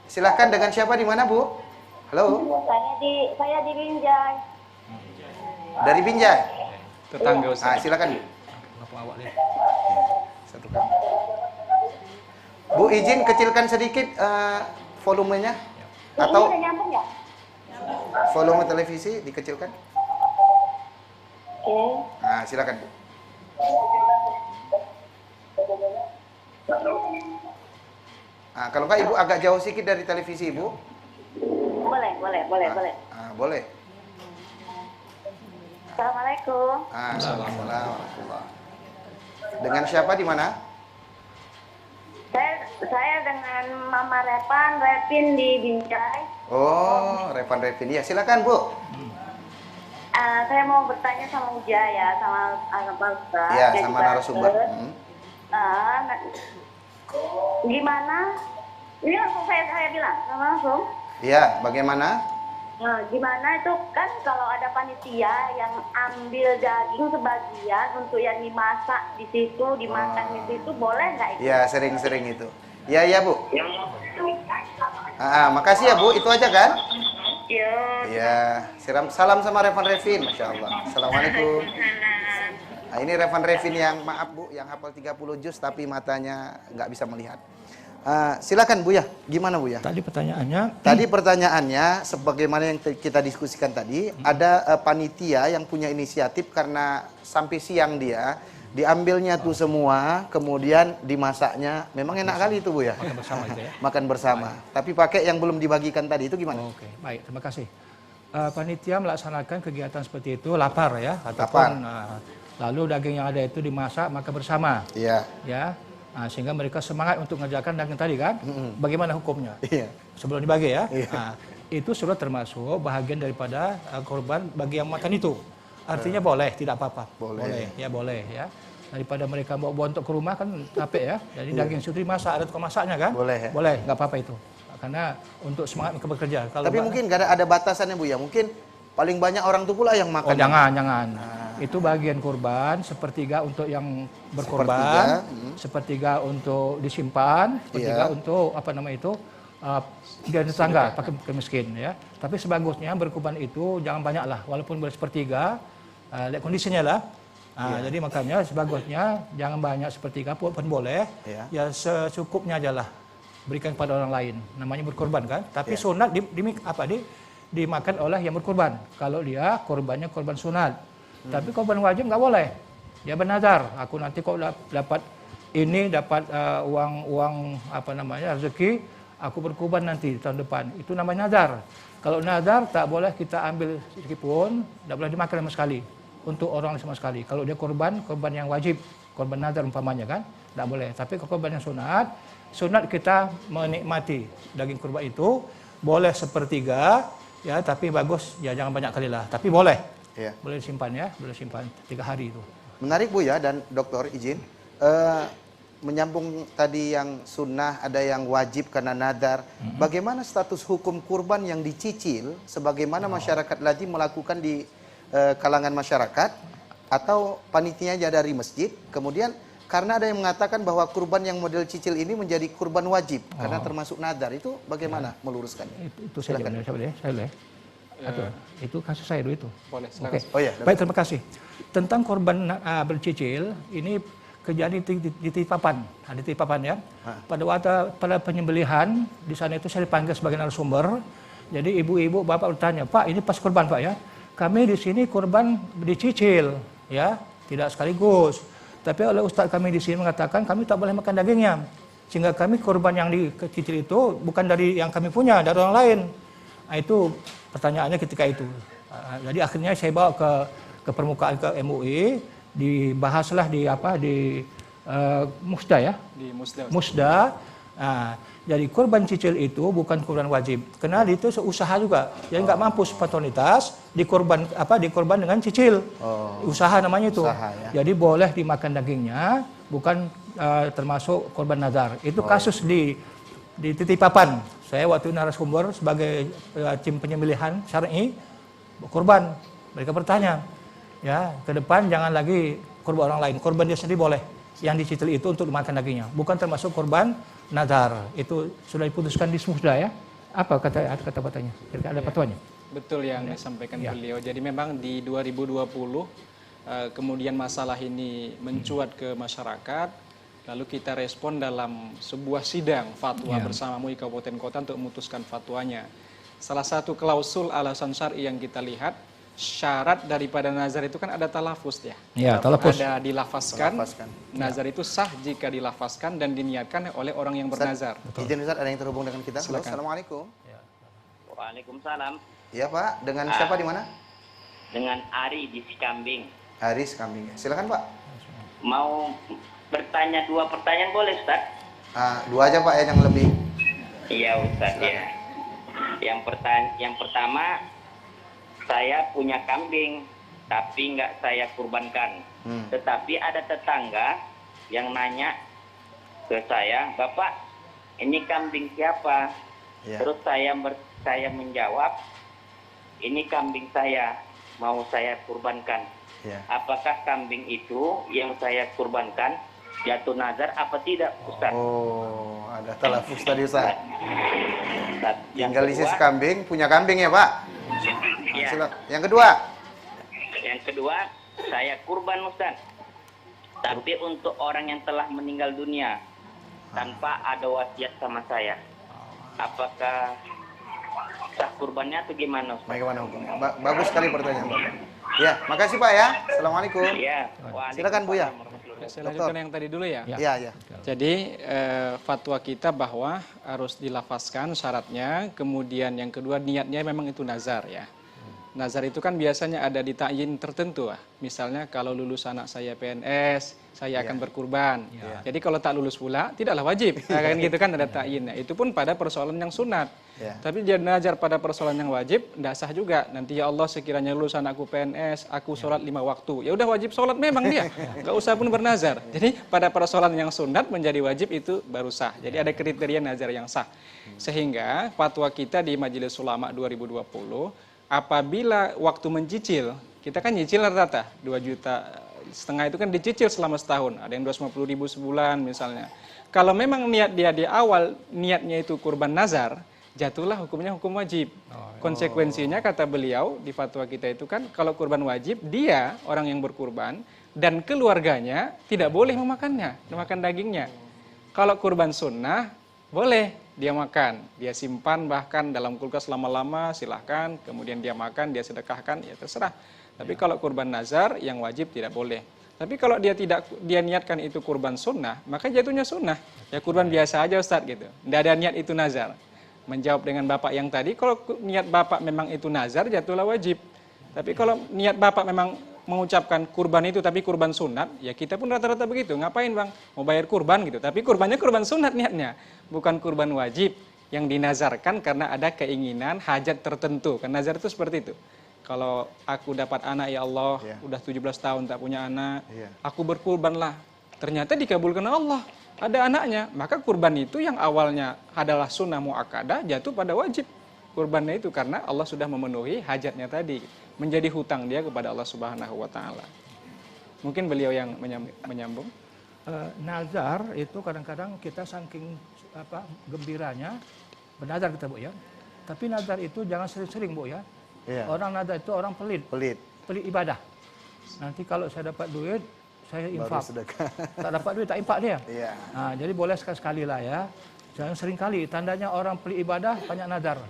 S1: Silahkan, dengan siapa di mana Bu? Halo.
S7: Saya di Binjai.
S1: Dari Binjai.
S3: Tetangga Ustaz.
S1: Silakan Bu.
S2: Kenapa awak lihat?
S1: Satu kali. Bu, izin kecilkan sedikit volumenya. Atau
S7: Ini nyambung ya?
S1: volume televisi dikecilkan.
S7: Oke.
S1: Silakan Bu. Kalau enggak Ibu agak jauh sedikit dari televisi Ibu.
S7: Boleh.
S1: Boleh.
S7: Assalamualaikum.
S1: Assalamualaikum. Dengan siapa di mana?
S7: Saya dengan Mama Repin di Binjai.
S1: Oh, Repin. Ya, silakan Bu.
S7: Saya mau bertanya sama Uja ya, sama Pak Ustaz.
S1: Iya, sama narasumber.
S7: Gimana? Ini langsung saya bilang, langsung.
S1: Iya, bagaimana?
S7: Gimana itu kan kalau ada panitia yang ambil daging sebagian untuk yang dimasak di situ, dimakan di situ, boleh nggak itu?
S1: Iya, sering-sering itu. Iya Bu. Makasih ya Bu, itu aja kan? Iya. Salam sama Repin, Masya Allah. Assalamualaikum. Ini Repin yang maaf Bu, yang hafal 30 juz tapi matanya nggak bisa melihat. Silakan Bu ya, gimana Bu ya?
S2: Tadi pertanyaannya.
S1: Tadi pertanyaannya, sebagaimana yang kita diskusikan tadi, ada panitia yang punya inisiatif karena sampai siang dia diambilnya tuh semua, kemudian dimasaknya. Memang enak kali itu Bu ya.
S2: Makan bersama itu ya.
S1: Makan bersama. Tapi pakai yang belum dibagikan tadi itu gimana?
S2: Oke, baik, terima kasih. Panitia melaksanakan kegiatan seperti itu lapar ya, ataupun lalu daging yang ada itu dimasak makan bersama.
S1: Iya.
S2: Ya. Sehingga mereka semangat untuk mengerjakan daging tadi kan. Bagaimana hukumnya?
S1: Iya.
S2: Sebelum dibagi ya.
S1: Iya.
S2: Itu sudah termasuk bahagian daripada korban bagi yang makan itu. Artinya boleh, tidak apa-apa. Boleh ya. Daripada mereka bawa untuk ke rumah kan capek ya. Jadi daging sudah dimasak, ada tukang masaknya kan?
S1: Boleh ya?
S2: Boleh, nggak apa-apa itu. Karena untuk semangat mereka bekerja.
S1: Tapi mungkin nggak ada batasannya Bu ya. Mungkin paling banyak orang itu pula yang makan.
S2: Jangan. Itu bagian kurban, sepertiga untuk yang berkorban, sepertiga untuk disimpan, sepertiga untuk dan tetangga, pakai miskin ya. Tapi sebagusnya berkorban itu jangan banyak lah, walaupun sepertiga, lihat kondisinya lah. Jadi makanya sebagusnya jangan banyak sepertiga pun boleh. Ya secukupnya aja lah. Berikan kepada orang lain. Namanya berkorban kan. Tapi sunat dimakan oleh yang berkorban. Kalau dia korbannya korban sunat. Tapi korban wajib nggak boleh. Dia bernazar. Aku nanti kok dapat ini, dapat uang rezeki, aku berkorban nanti tahun depan. Itu namanya nazar. Kalau nazar tak boleh kita ambil sedikit pun, tak boleh dimakan sama sekali untuk orang sama sekali. Kalau dia korban yang wajib, korban nazar umpamanya kan, tak boleh. Tapi kalau korban yang sunat kita menikmati daging kurban itu boleh sepertiga, ya, tapi bagus ya jangan banyak kali lah. Tapi boleh, boleh disimpan ya, boleh simpan 3 hari itu.
S1: Menarik Bu ya, dan dokter izin menyambung tadi yang sunnah, ada yang wajib karena nadar. Bagaimana status hukum kurban yang dicicil, sebagaimana masyarakat lazim melakukan di kalangan masyarakat atau panitianya dari masjid, kemudian karena ada yang mengatakan bahwa kurban yang model cicil ini menjadi kurban wajib karena termasuk nadar. Itu bagaimana meluruskan?
S2: Itu saya boleh. Itu kasus saya dulu itu.
S3: Boleh, silakan.
S2: Oke.
S1: Oh ya.
S2: Baik, terima kasih. Tentang korban bercicil, ini kejadian di Titipapan. Di Titipapan ya. Pada penyembelihan di sana itu saya dipanggil sebagai narasumber. Jadi ibu-ibu, bapak bertanya, Pak, ini pas korban Pak ya. Kami di sini korban dicicil, ya, tidak sekaligus. Tapi oleh ustaz kami di sini mengatakan kami tak boleh makan dagingnya. Sehingga kami korban yang dicicil itu bukan dari yang kami punya, dari orang lain. Itu pertanyaannya ketika itu. Jadi akhirnya saya bawa ke permukaan ke MUI, dibahaslah di Musda ya. Di Musda. Jadi korban cicil itu bukan korban wajib. Karena itu usaha juga. Jadi nggak mampu spontanitas dikorban dengan cicil. Usaha namanya itu.
S1: Usaha, ya.
S2: Jadi boleh dimakan dagingnya, bukan termasuk korban nazar. Itu kasus di Titipapan. Saya waktu narasumber sebagai tim penyembelihan syar'i korban. Mereka bertanya, ya, ke depan jangan lagi korban orang lain. Korban dia sendiri boleh. Yang dicicil itu untuk dimakan dagingnya, bukan termasuk korban nazar. Itu sudah diputuskan di Musda ya. Apa kata fatwanya? Kira-kira ada fatwanya?
S3: Betul yang disampaikan beliau. Jadi memang di 2020 kemudian masalah ini mencuat ke masyarakat, lalu kita respon dalam sebuah sidang fatwa bersama MUI Kabupaten Kota untuk memutuskan fatwanya. Salah satu klausul alasan syar'i yang kita lihat, syarat daripada nazar itu kan ada talafus ya.
S2: Ya, talafus.
S3: Ada dilafazkan. Nazar itu sah jika dilafazkan dan diniatkan oleh orang yang bernazar.
S1: Izin Ustaz, ada yang terhubung dengan kita. Halo,
S3: Silakan.
S1: Assalamualaikum.
S8: Waalaikumsalam.
S1: Iya Pak, dengan siapa di mana?
S8: Dengan Ari di Sikambing.
S1: Aris Kambing. Silakan Pak.
S8: Mau bertanya 2 pertanyaan boleh Ustaz?
S1: 2 aja Pak ya, yang lebih.
S8: Iya Ustaz ya. Yang pertama, saya punya kambing tapi nggak saya kurbankan. Tetapi ada tetangga yang nanya ke saya, Bapak, ini kambing siapa? Terus saya menjawab, ini kambing saya, mau saya kurbankan. Apakah kambing itu yang saya kurbankan jatuh nazar apa tidak, Ustaz?
S1: Oh, ada talafus tadi Ustaz.
S8: Yang
S1: Tinggal isi kambing, punya kambing ya Pak?
S8: Ya.
S1: Yang kedua?
S8: Yang kedua, saya kurban Ustaz. Tapi untuk orang yang telah meninggal dunia tanpa ada wasiat sama saya. Apakah sah kurbannya atau gimana Ustaz?
S1: Bagaimana hukumnya? Bagus sekali pertanyaan Bapak. Ya, makasih Pak ya. Assalamualaikum.
S8: Iya.
S1: Silakan Bu ya.
S3: Saya lanjutkan yang tadi dulu ya.
S1: Iya.
S3: Jadi fatwa kita bahwa harus dilafazkan syaratnya, kemudian yang kedua niatnya memang itu nazar ya. Nazar itu kan biasanya ada di ta'yin tertentu. Misalnya kalau lulus anak saya PNS, saya akan berkurban. Jadi kalau tak lulus pula, tidaklah wajib. Kan gitu kan ada ta'yinnya. Itu pun pada persoalan yang sunat. Tapi dia nazar pada persoalan yang wajib, tidak sah juga. Nanti ya Allah sekiranya lulus anakku PNS, aku sholat 5 waktu. Ya udah wajib sholat memang dia. Nggak usah pun bernazar. Jadi pada persoalan yang sunat menjadi wajib itu baru sah. Jadi ada kriteria nazar yang sah. Sehingga fatwa kita di Majelis Ulama 2020, apabila waktu mencicil, kita kan nyicil rata-rata 2,5 juta itu kan dicicil selama setahun, ada yang 250.000 sebulan misalnya. Kalau memang niat dia di awal niatnya itu kurban nazar, jatuhlah hukumnya hukum wajib. Konsekuensinya kata beliau di fatwa kita itu kan kalau kurban wajib, dia orang yang berkurban dan keluarganya tidak boleh memakannya, memakan dagingnya. Kalau kurban sunnah, boleh dia makan, dia simpan bahkan dalam kulkas lama-lama, silahkan, kemudian dia makan, dia sedekahkan, ya terserah. Tapi kalau kurban nazar yang wajib tidak boleh. Tapi kalau dia niatkan itu kurban sunnah, maka jatuhnya sunnah. Ya kurban biasa aja Ustadz gitu. Tidak ada niat itu nazar. Menjawab dengan Bapak yang tadi, kalau niat Bapak memang itu nazar, jatuhlah wajib. Tapi kalau niat Bapak memang mengucapkan kurban itu tapi kurban sunat, ya kita pun rata-rata begitu. Ngapain Bang? Mau bayar kurban gitu. Tapi kurbannya kurban sunat niatnya, bukan kurban wajib yang dinazarkan karena ada keinginan hajat tertentu. Kan nazar itu seperti itu. Kalau aku dapat anak ya Allah, udah 17 tahun tak punya anak, aku berkurbanlah. Ternyata dikabulkan Allah. Ada anaknya, maka kurban itu yang awalnya adalah sunnah muakkadah jatuh pada wajib kurbannya itu karena Allah sudah memenuhi hajatnya tadi, menjadi hutang dia kepada Allah Subhanahu wa taala. Mungkin beliau yang menyambung.
S2: Nazar itu kadang-kadang kita saking gembiranya bernazar kita Bu ya. Tapi nazar itu jangan sering-sering Bu ya. Orang nazar itu orang pelit ibadah. Nanti kalau saya dapat duit saya infak. Tak dapat duit tak infak dia. Nah, jadi boleh sekali-sekali lah ya. Jangan sering kali. Tandanya orang pelit ibadah banyak nazar.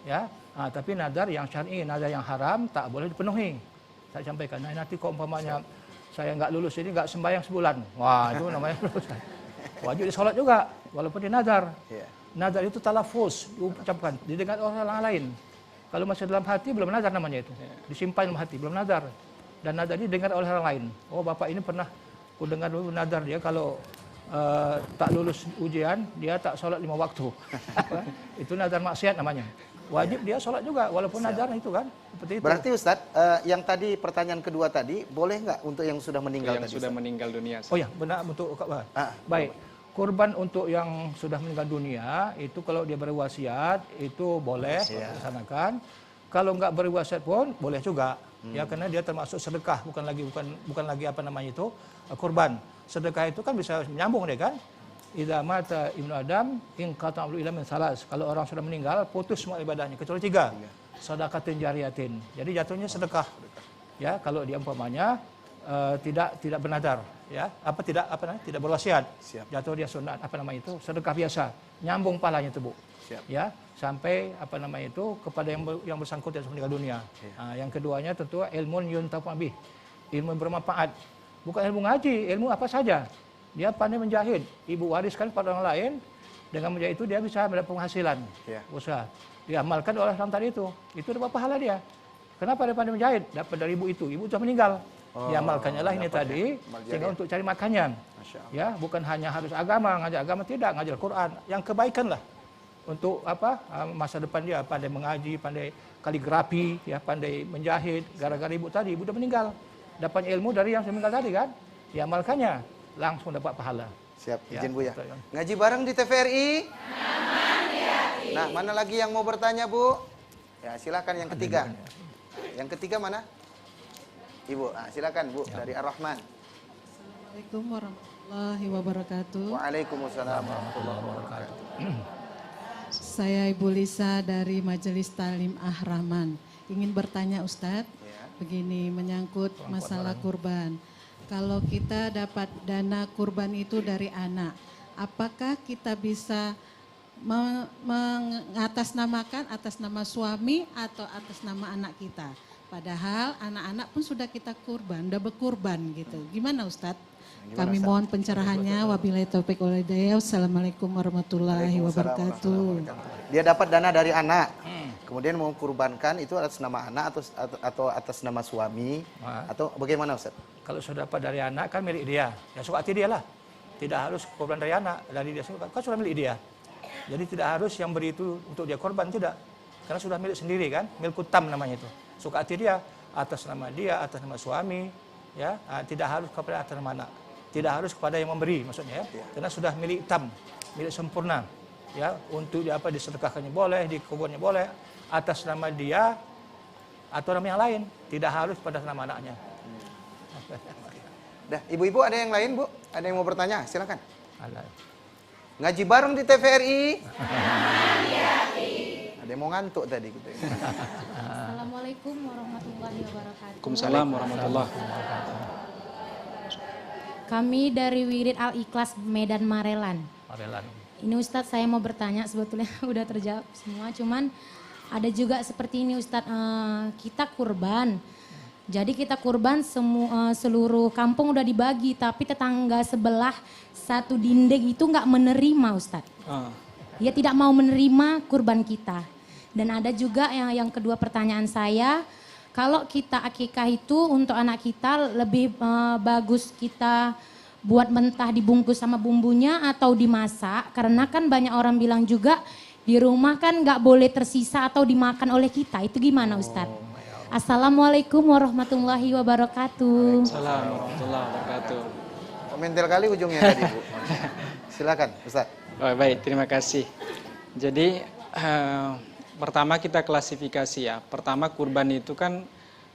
S2: Ya. Nah, tapi nazar yang syar'i, nazar yang haram tak boleh dipenuhi. Saya sampaikan. Nah, nanti kok umpamanya saya nggak lulus ini nggak sembahyang sebulan. Wah, itu namanya lulus. Wajib disolat juga walaupun di nazar. Nazar itu talafuz, diucapkan, didengar orang lain. Kalau masih dalam hati belum nazar namanya itu. Disimpan dalam hati belum nazar. Dan nazar ini dengar oleh orang lain. Oh bapak ini pernah ku dengar dulu nazar dia kalau tak lulus ujian dia tak sholat 5 waktu. Itu nazar maksiat namanya. Wajib dia sholat juga walaupun nazar itu kan. Seperti itu.
S1: Berarti Ustadz yang tadi pertanyaan kedua tadi boleh nggak untuk yang sudah meninggal
S3: yang
S1: tadi?
S3: Sudah meninggal dunia.
S2: Oh ya benar untuk baik. Kurban untuk yang sudah meninggal dunia itu kalau dia berwasiat itu boleh dilaksanakan. Kalau nggak berwasiat pun boleh juga. Ya karena dia termasuk sedekah bukan lagi apa namanya itu kurban. Sedekah itu kan bisa menyambung dia kan. Idza mata ibnu Adam in qata amru illa min salas. Kalau orang sudah meninggal putus semua ibadahnya kecuali 3. Sedekatin jariyatin. Jadi jatuhnya sedekah. Ya kalau dia umpamanya tidak bernazar ya tidak berwasiat. Jatuh dia sunat itu sedekah biasa. Nyambung pahalanya itu Bu. Ya sampai kepada yang bersangkutan yang meninggal dunia. Nah, yang keduanya tentu ilmun yuntafa'u bih, ilmu yang bermanfaat, bukan ilmu ngaji, ilmu apa saja. Dia pandai menjahit, ibu wariskan pada orang lain, dengan menjahit itu dia bisa mendapat penghasilan, usaha. Diamalkan oleh orang tadi itu dapat pahala dia. Kenapa dia pandai menjahit? Dapat dari ibu sudah meninggal. Diamalkannya lah ini tadi, sehingga untuk cari makannya. Ya, bukan hanya harus agama, ngajar agama tidak, ngajar Quran, yang kebaikan lah. Untuk masa depan dia pandai mengaji, pandai kaligrafi, ya pandai menjahit. Gara-gara ibu udah meninggal, dapat ilmu dari yang meninggal tadi kan, diamalkannya langsung dapat pahala.
S1: Siap, izin Bu ya. Ngaji bareng di TVRI. Nah, mana lagi yang mau bertanya Bu? Ya silakan yang ketiga. Yang ketiga mana? Ibu, silakan Bu dari Ar-Rahman.
S9: Assalamualaikum warahmatullahi wabarakatuh.
S1: Waalaikumsalam warahmatullahi wabarakatuh.
S9: Saya Ibu Lisa dari Majelis Talim Ar-Rahman. Ingin bertanya Ustadz, begini menyangkut masalah kurban. Kalau kita dapat dana kurban itu dari anak, apakah kita bisa mengatasnamakan atas nama suami atau atas nama anak kita? Padahal anak-anak pun sudah kita kurban, udah berkurban gitu. Gimana Ustadz? Kami mohon pencerahannya. Wabillahi taufiq wal hidayah. Wassalamualaikum warahmatullahi wabarakatuh.
S1: Dia dapat dana dari anak, kemudian mau kurbankan itu atas nama anak atau atas nama suami atau bagaimana Ustaz?
S2: Kalau sudah dapat dari anak kan milik dia, ya suka hati dia lah. Tidak harus kurban dari anak, dari dia sendiri kan sudah milik dia. Jadi tidak harus yang beri itu untuk dia korban, tidak. Karena sudah milik sendiri kan, milkutam namanya itu. Suka hati dia, atas nama dia, atas nama suami, ya tidak harus kepada atas nama anak. Tidak harus kepada yang memberi maksudnya ya. Karena sudah milik tam, milik sempurna. Ya, untuk dia disedekahkannya boleh, dikuburnya boleh atas nama dia atau nama yang lain, tidak harus pada nama anaknya.
S1: Dah, ibu-ibu ada yang lain, Bu? Ada yang mau bertanya? Silakan. Ngaji bareng di TVRI. Ada yang mau ngantuk tadi gitu.
S5: Assalamualaikum warahmatullahi wabarakatuh.
S3: Waalaikumsalam warahmatullahi wabarakatuh.
S10: Kami dari Wirid Al-Ikhlas Medan Marelan.
S2: Marelan.
S10: Ini Ustadz saya mau bertanya, sebetulnya udah terjawab semua, cuman ada juga seperti ini Ustadz, kita kurban. Jadi kita kurban seluruh kampung udah dibagi, tapi tetangga sebelah satu dinding itu nggak menerima Ustadz. Dia tidak mau menerima kurban kita. Dan ada juga yang kedua pertanyaan saya, kalau kita akikah itu untuk anak kita lebih bagus kita buat mentah dibungkus sama bumbunya atau dimasak, karena kan banyak orang bilang juga di rumah kan nggak boleh tersisa atau dimakan oleh kita. Itu gimana Ustadz? Assalamualaikum warahmatullahi wabarakatuh.
S3: Assalamualaikum warahmatullahi wabarakatuh.
S1: Komentar kali ujungnya tadi Bu. Silakan Ustaz.
S3: Oh, baik, terima kasih. Jadi pertama kita klasifikasi ya. Pertama kurban itu kan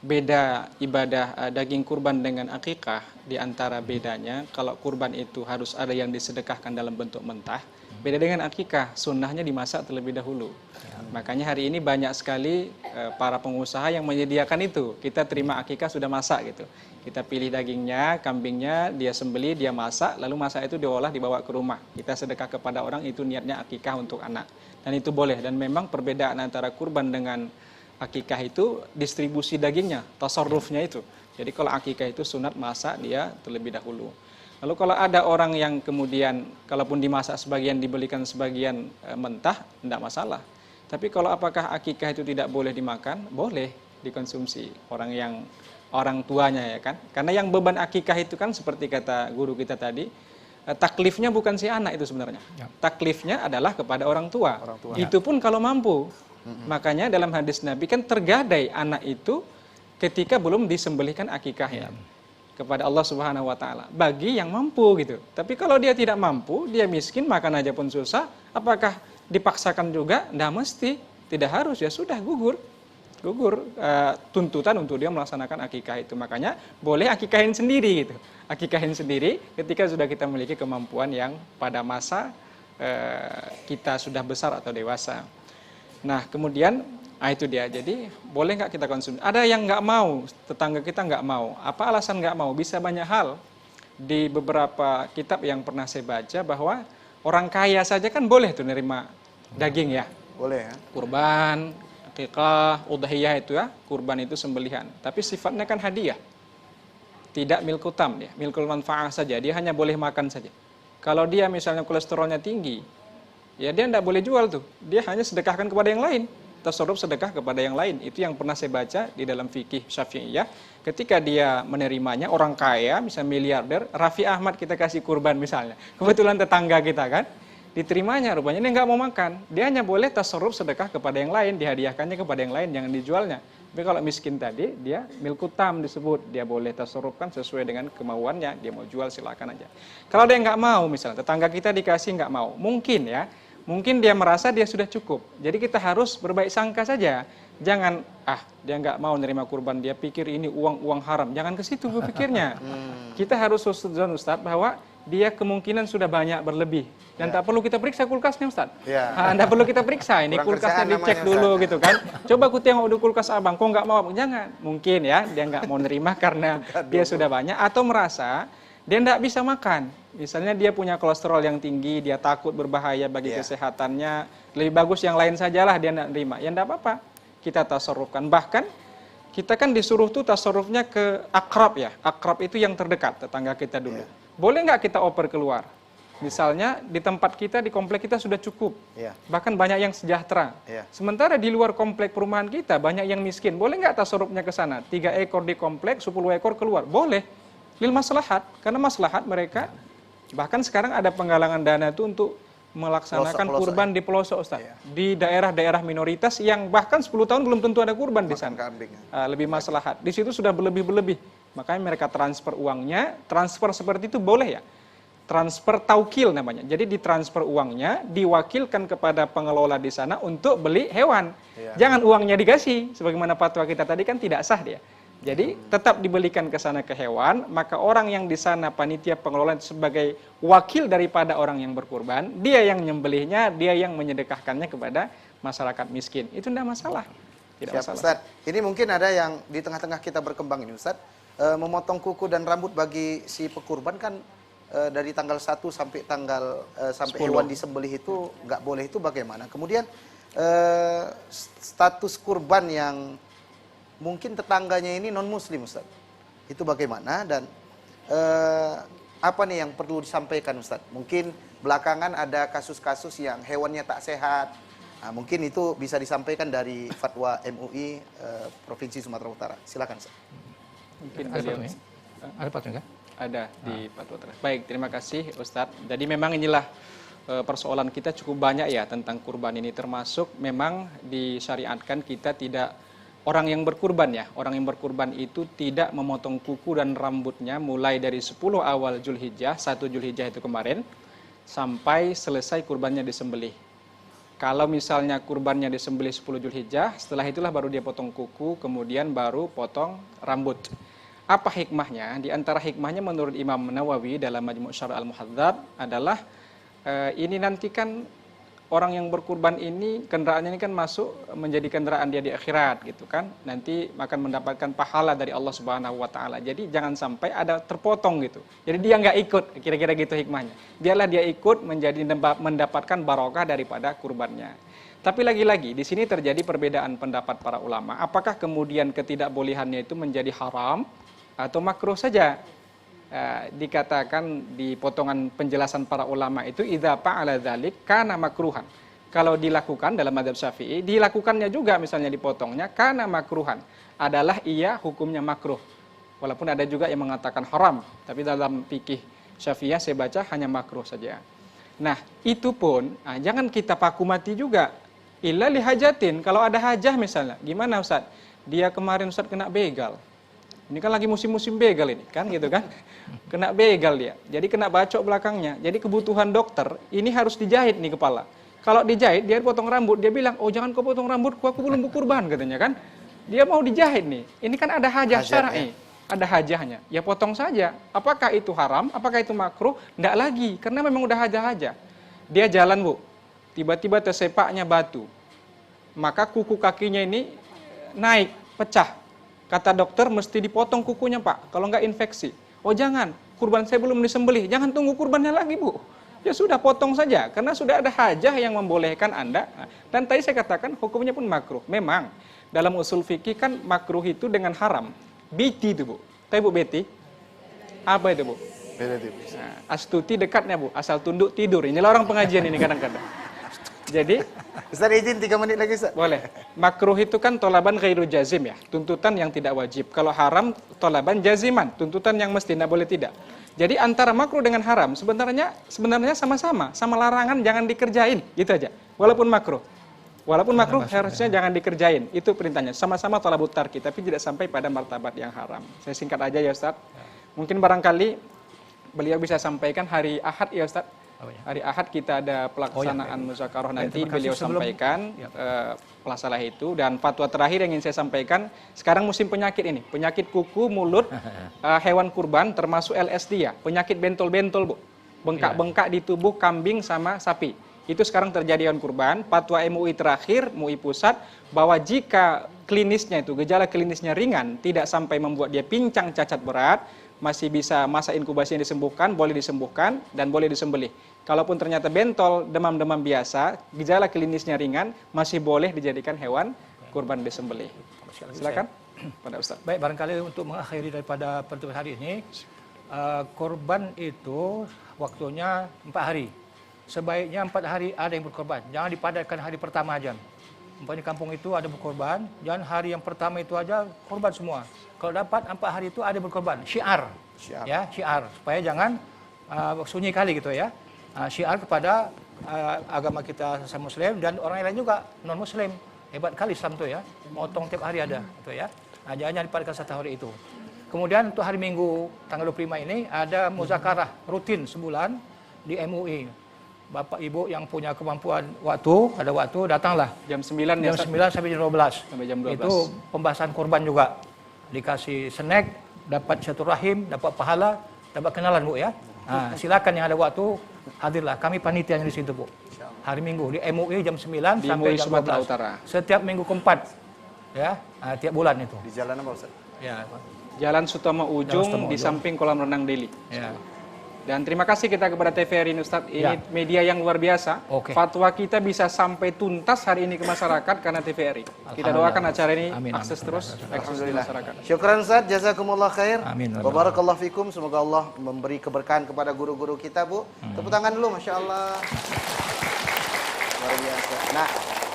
S3: beda ibadah daging kurban dengan akikah. Di antara bedanya kalau kurban itu harus ada yang disedekahkan dalam bentuk mentah. Beda dengan akikah, sunnahnya dimasak terlebih dahulu. Makanya hari ini banyak sekali para pengusaha yang menyediakan itu. Kita terima akikah sudah masak gitu. Kita pilih dagingnya, kambingnya, dia sembeli, dia masak, lalu masak itu diolah dibawa ke rumah. Kita sedekah kepada orang, itu niatnya akikah untuk anak. Dan itu boleh. Dan memang perbedaan antara kurban dengan akikah itu distribusi dagingnya, tasarrufnya itu. Jadi kalau akikah itu sunat masak dia terlebih dahulu. Lalu kalau ada orang yang kemudian kalaupun dimasak sebagian dibelikan sebagian mentah, tidak masalah. Tapi kalau apakah akikah itu tidak boleh dimakan? Boleh dikonsumsi orang tuanya ya kan. Karena yang beban akikah itu kan seperti kata guru kita tadi, taklifnya bukan si anak itu sebenarnya. Ya. Taklifnya adalah kepada orang tua. Itu pun kalau mampu. Makanya dalam hadis Nabi kan tergadai anak itu ketika belum disembelihkan akikahnya kepada Allah Subhanahu wa taala bagi yang mampu gitu. Tapi kalau dia tidak mampu, dia miskin, makan aja pun susah, apakah dipaksakan juga? Nggak mesti, tidak harus, ya sudah gugur tuntutan untuk dia melaksanakan akikah itu. Makanya boleh akikahin sendiri gitu. Akikahin sendiri ketika sudah kita memiliki kemampuan yang pada masa kita sudah besar atau dewasa. Nah kemudian itu dia, jadi boleh nggak kita konsumsi? Ada yang nggak mau, tetangga kita nggak mau. Apa alasan nggak mau? Bisa banyak hal. Di beberapa kitab yang pernah saya baca bahwa orang kaya saja kan boleh tuh nerima daging ya.
S1: Boleh ya.
S3: Kurban, akikah, udhiyah itu ya, kurban itu sembelihan. Tapi sifatnya kan hadiah. Tidak milkutam dia, milkul manfaah saja. Dia hanya boleh makan saja. Kalau dia misalnya kolesterolnya tinggi, ya dia tidak boleh jual tuh. Dia hanya sedekahkan kepada yang lain. Tasarruf sedekah kepada yang lain. Itu yang pernah saya baca di dalam fikih Syafi'iyah. Ketika dia menerimanya, orang kaya, misalnya miliarder, Raffi Ahmad kita kasih kurban misalnya. Kebetulan tetangga kita kan, diterimanya, rupanya dia nggak mau makan. Dia hanya boleh tasarruf sedekah kepada yang lain, dihadiahkannya kepada yang lain, jangan dijualnya. Tapi kalau miskin tadi, dia milkutam disebut. Dia boleh tasarrufkan sesuai dengan kemauannya. Dia mau jual silakan aja. Kalau dia nggak mau, misalnya tetangga kita dikasih nggak mau, mungkin ya, mungkin dia merasa dia sudah cukup. Jadi kita harus berbaik sangka saja. Jangan, dia nggak mau nerima kurban, dia pikir ini uang haram. Jangan ke situ berpikirnya. Kita harus husnuzon Ustadz bahwa dia kemungkinan sudah banyak berlebih. Dan tak perlu kita periksa kulkasnya Ustadz. Tidak perlu kita periksa, ini kulkasnya dicek dulu gitu kan. Coba aku tengok udah kulkas abang, kok nggak mau? Jangan. Mungkin ya, dia nggak mau nerima karena dia sudah banyak. Atau merasa dia tidak bisa makan. Misalnya dia punya kolesterol yang tinggi, dia takut berbahaya bagi kesehatannya. Lebih bagus yang lain sajalah dia tidak terima. Ya tidak apa-apa, kita tasarrufkan. Bahkan kita kan disuruh tuh tasarrufnya ke akrab ya. Akrab itu yang terdekat, tetangga kita dulu. Boleh nggak kita oper keluar? Misalnya di tempat kita, di komplek kita sudah cukup. Bahkan banyak yang sejahtera. Sementara di luar komplek perumahan kita banyak yang miskin. Boleh nggak tasarrufnya ke sana? 3 ekor di komplek, 10 ekor keluar. Boleh. Lil maslahat, karena maslahat mereka. Bahkan sekarang ada penggalangan dana itu untuk melaksanakan kurban di pelosok Ustaz. Di daerah-daerah minoritas yang bahkan 10 tahun belum tentu ada kurban di sana. Lebih maslahat. Di situ sudah berlebih-berlebih. Makanya mereka transfer uangnya. Transfer seperti itu boleh ya. Transfer taukil namanya. Jadi ditransfer uangnya, diwakilkan kepada pengelola di sana untuk beli hewan. Jangan uangnya dikasih. Sebagaimana fatwa kita tadi kan tidak sah dia. Jadi tetap dibelikan ke sana ke hewan, maka orang yang di sana panitia pengelola sebagai wakil daripada orang yang berkurban, dia yang nyembelihnya, dia yang menyedekahkannya kepada masyarakat miskin. Itu tidak masalah. Tidak masalah.
S1: Ustaz, ini mungkin ada yang di tengah-tengah kita berkembang ini Ustaz. memotong kuku dan rambut bagi si pekurban kan dari tanggal 1 sampai tanggal sampai
S3: 10.
S1: hewan disembelih itu nggak boleh, itu bagaimana? Kemudian status kurban yang mungkin tetangganya ini non muslim, Ustaz, itu bagaimana? Dan apa nih yang perlu disampaikan, Ustaz? Mungkin belakangan ada kasus-kasus yang hewannya tak sehat. Nah, mungkin itu bisa disampaikan dari fatwa MUI Provinsi Sumatera Utara. Silakan, Ustaz.
S3: Mungkin
S2: Ada
S3: beliau
S2: patungnya? Ada patungnya?
S3: ada di fatwa terakhir. Baik, terima kasih Ustadz. Jadi memang inilah persoalan kita cukup banyak ya tentang kurban ini, termasuk memang disyariatkan kita tidak, orang yang berkurban ya, orang yang berkurban itu tidak memotong kuku dan rambutnya mulai dari 10 awal Zulhijjah, 1 Zulhijjah itu kemarin, sampai selesai kurbannya disembelih. Kalau misalnya kurbannya disembelih 10 Zulhijjah, setelah itulah baru dia potong kuku, kemudian baru potong rambut. Apa hikmahnya? Di antara hikmahnya menurut Imam Nawawi dalam Majmu' Syarah Al-Muhadzab adalah ini nanti kan orang yang berkurban ini kendaraannya ini kan masuk menjadi kendaraan dia di akhirat gitu kan. Nanti akan mendapatkan pahala dari Allah Subhanahu wa taala. Jadi jangan sampai ada terpotong gitu. Jadi dia nggak ikut, kira-kira gitu hikmahnya. Biarlah dia ikut menjadi mendapatkan barokah daripada kurbannya. Tapi lagi-lagi di sini terjadi perbedaan pendapat para ulama. Apakah kemudian ketidakbolehannya itu menjadi haram atau makruh saja? Dikatakan di potongan penjelasan para ulama itu idza fa'ala dzalik kana makruhan. Kalau dilakukan dalam mazhab Syafi'i, dilakukannya juga misalnya dipotongnya kana makruhan, adalah ia hukumnya makruh. Walaupun ada juga yang mengatakan haram, tapi dalam fikih Syafi'iyah saya baca hanya makruh saja. Nah, itu pun jangan kita paku mati juga. Illa lihajatin, kalau ada hajah misalnya. Gimana Ustaz? Dia kemarin Ustaz kena begal. Ini kan lagi musim-musim begal ini, kan gitu kan? Kena begal dia. Jadi kena bacok belakangnya. Jadi kebutuhan dokter, ini harus dijahit nih kepala. Kalau dijahit, dia potong rambut. Dia bilang, oh jangan kau potong rambutku, aku belum berkurban katanya kan. Dia mau dijahit nih. Ini kan ada hajah syar'i. Ada hajahnya. Ya potong saja. Apakah itu haram? Apakah itu makruh? Nggak lagi, karena memang udah hajah-hajah. Dia jalan, Bu. Tiba-tiba tersepaknya batu. Maka kuku kakinya ini naik, pecah. Kata dokter mesti dipotong kukunya Pak, kalau nggak infeksi. Oh jangan, kurban saya belum disembelih, jangan tunggu kurbannya lagi Bu. Ya sudah potong saja, karena sudah ada hajah yang membolehkan Anda. Dan tadi saya katakan hukumnya pun makruh. Memang dalam usul fikih kan makruh itu dengan haram. Biti itu Bu. Tahu Bu Beti? Apa itu Bu? Nah, astuti dekatnya Bu, asal tunduk tidur. Inilah orang pengajian ini kadang-kadang. Jadi
S1: Ustaz izin 3 menit lagi Ustaz.
S3: Boleh. Makruh itu kan tolaban ghairu jazim ya, tuntutan yang tidak wajib. Kalau haram tolaban jaziman, tuntutan yang mesti, tidak boleh tidak. Jadi antara makruh dengan haram sebenarnya sama-sama, sama larangan jangan dikerjain, gitu aja. Walaupun makruh harusnya jangan dikerjain, itu perintahnya. Sama-sama tolabut tarki, tapi tidak sampai pada martabat yang haram. Saya singkat aja ya Ustaz. Mungkin barangkali beliau bisa sampaikan hari Ahad ya Ustaz. Hari Ahad kita ada pelaksanaan muzakarah nanti, beliau sampaikan masalah itu. Dan fatwa terakhir yang ingin saya sampaikan, sekarang musim penyakit ini, penyakit kuku, mulut, hewan kurban termasuk LSD ya, penyakit bentol-bentol Bu, bengkak-bengkak di tubuh kambing sama sapi. Itu sekarang terjadi hewan kurban. Fatwa MUI terakhir, MUI pusat, bahwa jika klinisnya itu, gejala klinisnya ringan, tidak sampai membuat dia pincang cacat berat, masih bisa masa inkubasinya disembuhkan, boleh disembuhkan dan boleh disembelih. Kalaupun ternyata bentol, demam-demam biasa, gejala klinisnya ringan, masih boleh dijadikan hewan kurban disembelih. Silakan pada Ustaz.
S2: Baik, barangkali untuk mengakhiri daripada pertemuan hari ini, korban itu waktunya 4 hari. Sebaiknya 4 hari ada yang berkorban. Jangan dipadatkan hari pertama aja. Umpamanya kampung itu ada berkorban, jangan hari yang pertama itu aja korban semua. Kalau dapat 4 hari itu ada berkorban. Syiar. Ya, syiar. Supaya jangan sunyi kali gitu ya. Syiar kepada agama kita sesama Muslim dan orang lain juga non Muslim. Hebat kali Islam tuh ya. Motong tiap hari ada gitu ya. Jangan dipadatkan 1 hari itu. Kemudian untuk hari Minggu tanggal 25 ini ada muzakarah rutin sebulan di MUI. Bapak Ibu yang punya kemampuan ada waktu datanglah
S3: jam 9
S2: jam 9 sampai jam 12.
S3: Sampai jam 12.
S2: Itu pembahasan korban juga. Dikasih snack, dapat silaturahim, dapat pahala, dapat kenalan Bu ya. Silakan yang ada waktu hadirlah. Kami panitia yang di situ Bu. Hari Minggu di MUI jam 9
S3: di
S2: sampai
S3: MUI
S2: jam
S3: Sumatera
S2: 12.
S3: Utara.
S2: Setiap minggu keempat. Ya, tiap bulan itu.
S1: Di jalan apa Ustaz?
S2: Ya.
S3: Jalan Sutomo Ujung
S2: Sutomo
S3: di
S2: Ujung.
S3: samping kolam renang Deli.
S2: Ya.
S3: Dan terima kasih kita kepada TVRI ini Ustadz. Ini
S2: Ya.
S3: media yang luar biasa.
S2: Oke.
S3: Fatwa kita bisa sampai tuntas hari ini ke masyarakat karena TVRI. Kita doakan acara ini
S2: Amin,
S3: akses
S2: amin.
S3: terus, eksis di
S1: Alhamdulillah.
S3: masyarakat.
S1: Syukran Ustaz, jazakumullah khair.
S2: Amin.
S1: Wa barakallahu fikum. Semoga Allah memberi keberkahan kepada guru-guru kita, Bu. Tepuk tangan dulu, Masya Allah. Luar biasa. Nah,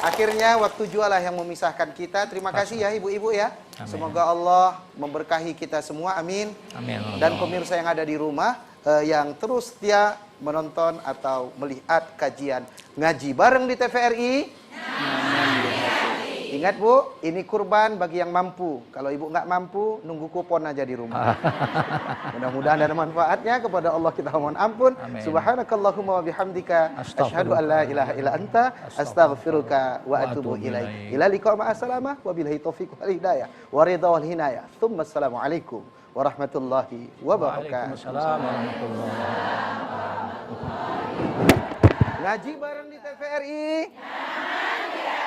S1: akhirnya waktu jualah yang memisahkan kita. Terima kasih ya ibu-ibu ya.
S2: Amin.
S1: Semoga Allah memberkahi kita semua. Amin.
S2: Amin.
S1: Dan pemirsa yang ada di rumah yang terus setia menonton atau melihat kajian ngaji bareng di TVRI. Ingat Bu, ini kurban bagi yang mampu. Kalau ibu nggak mampu, nunggu kupon aja di rumah. Mudah-mudahan ada manfaatnya. Kepada Allah kita mohon ampun.
S2: Amin.
S1: Subhanakallahumma wa bihamdika asyhadu an la ilaha illa anta astaghfiruka wa atubu ilaik. Ila liqa ma assalamah wa billahi taufiq wal hidayah wa ridha wal hinayah. Tsumma assalamu alaikum warahmatullahi wabarakatuh.
S2: Waalaikumsalam warahmatullahi
S1: Ngaji bareng di TVRI.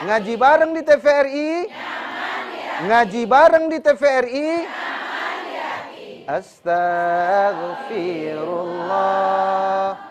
S1: Ngaji bareng di TVRI. Ngaji bareng di TVRI. Astaghfirullah.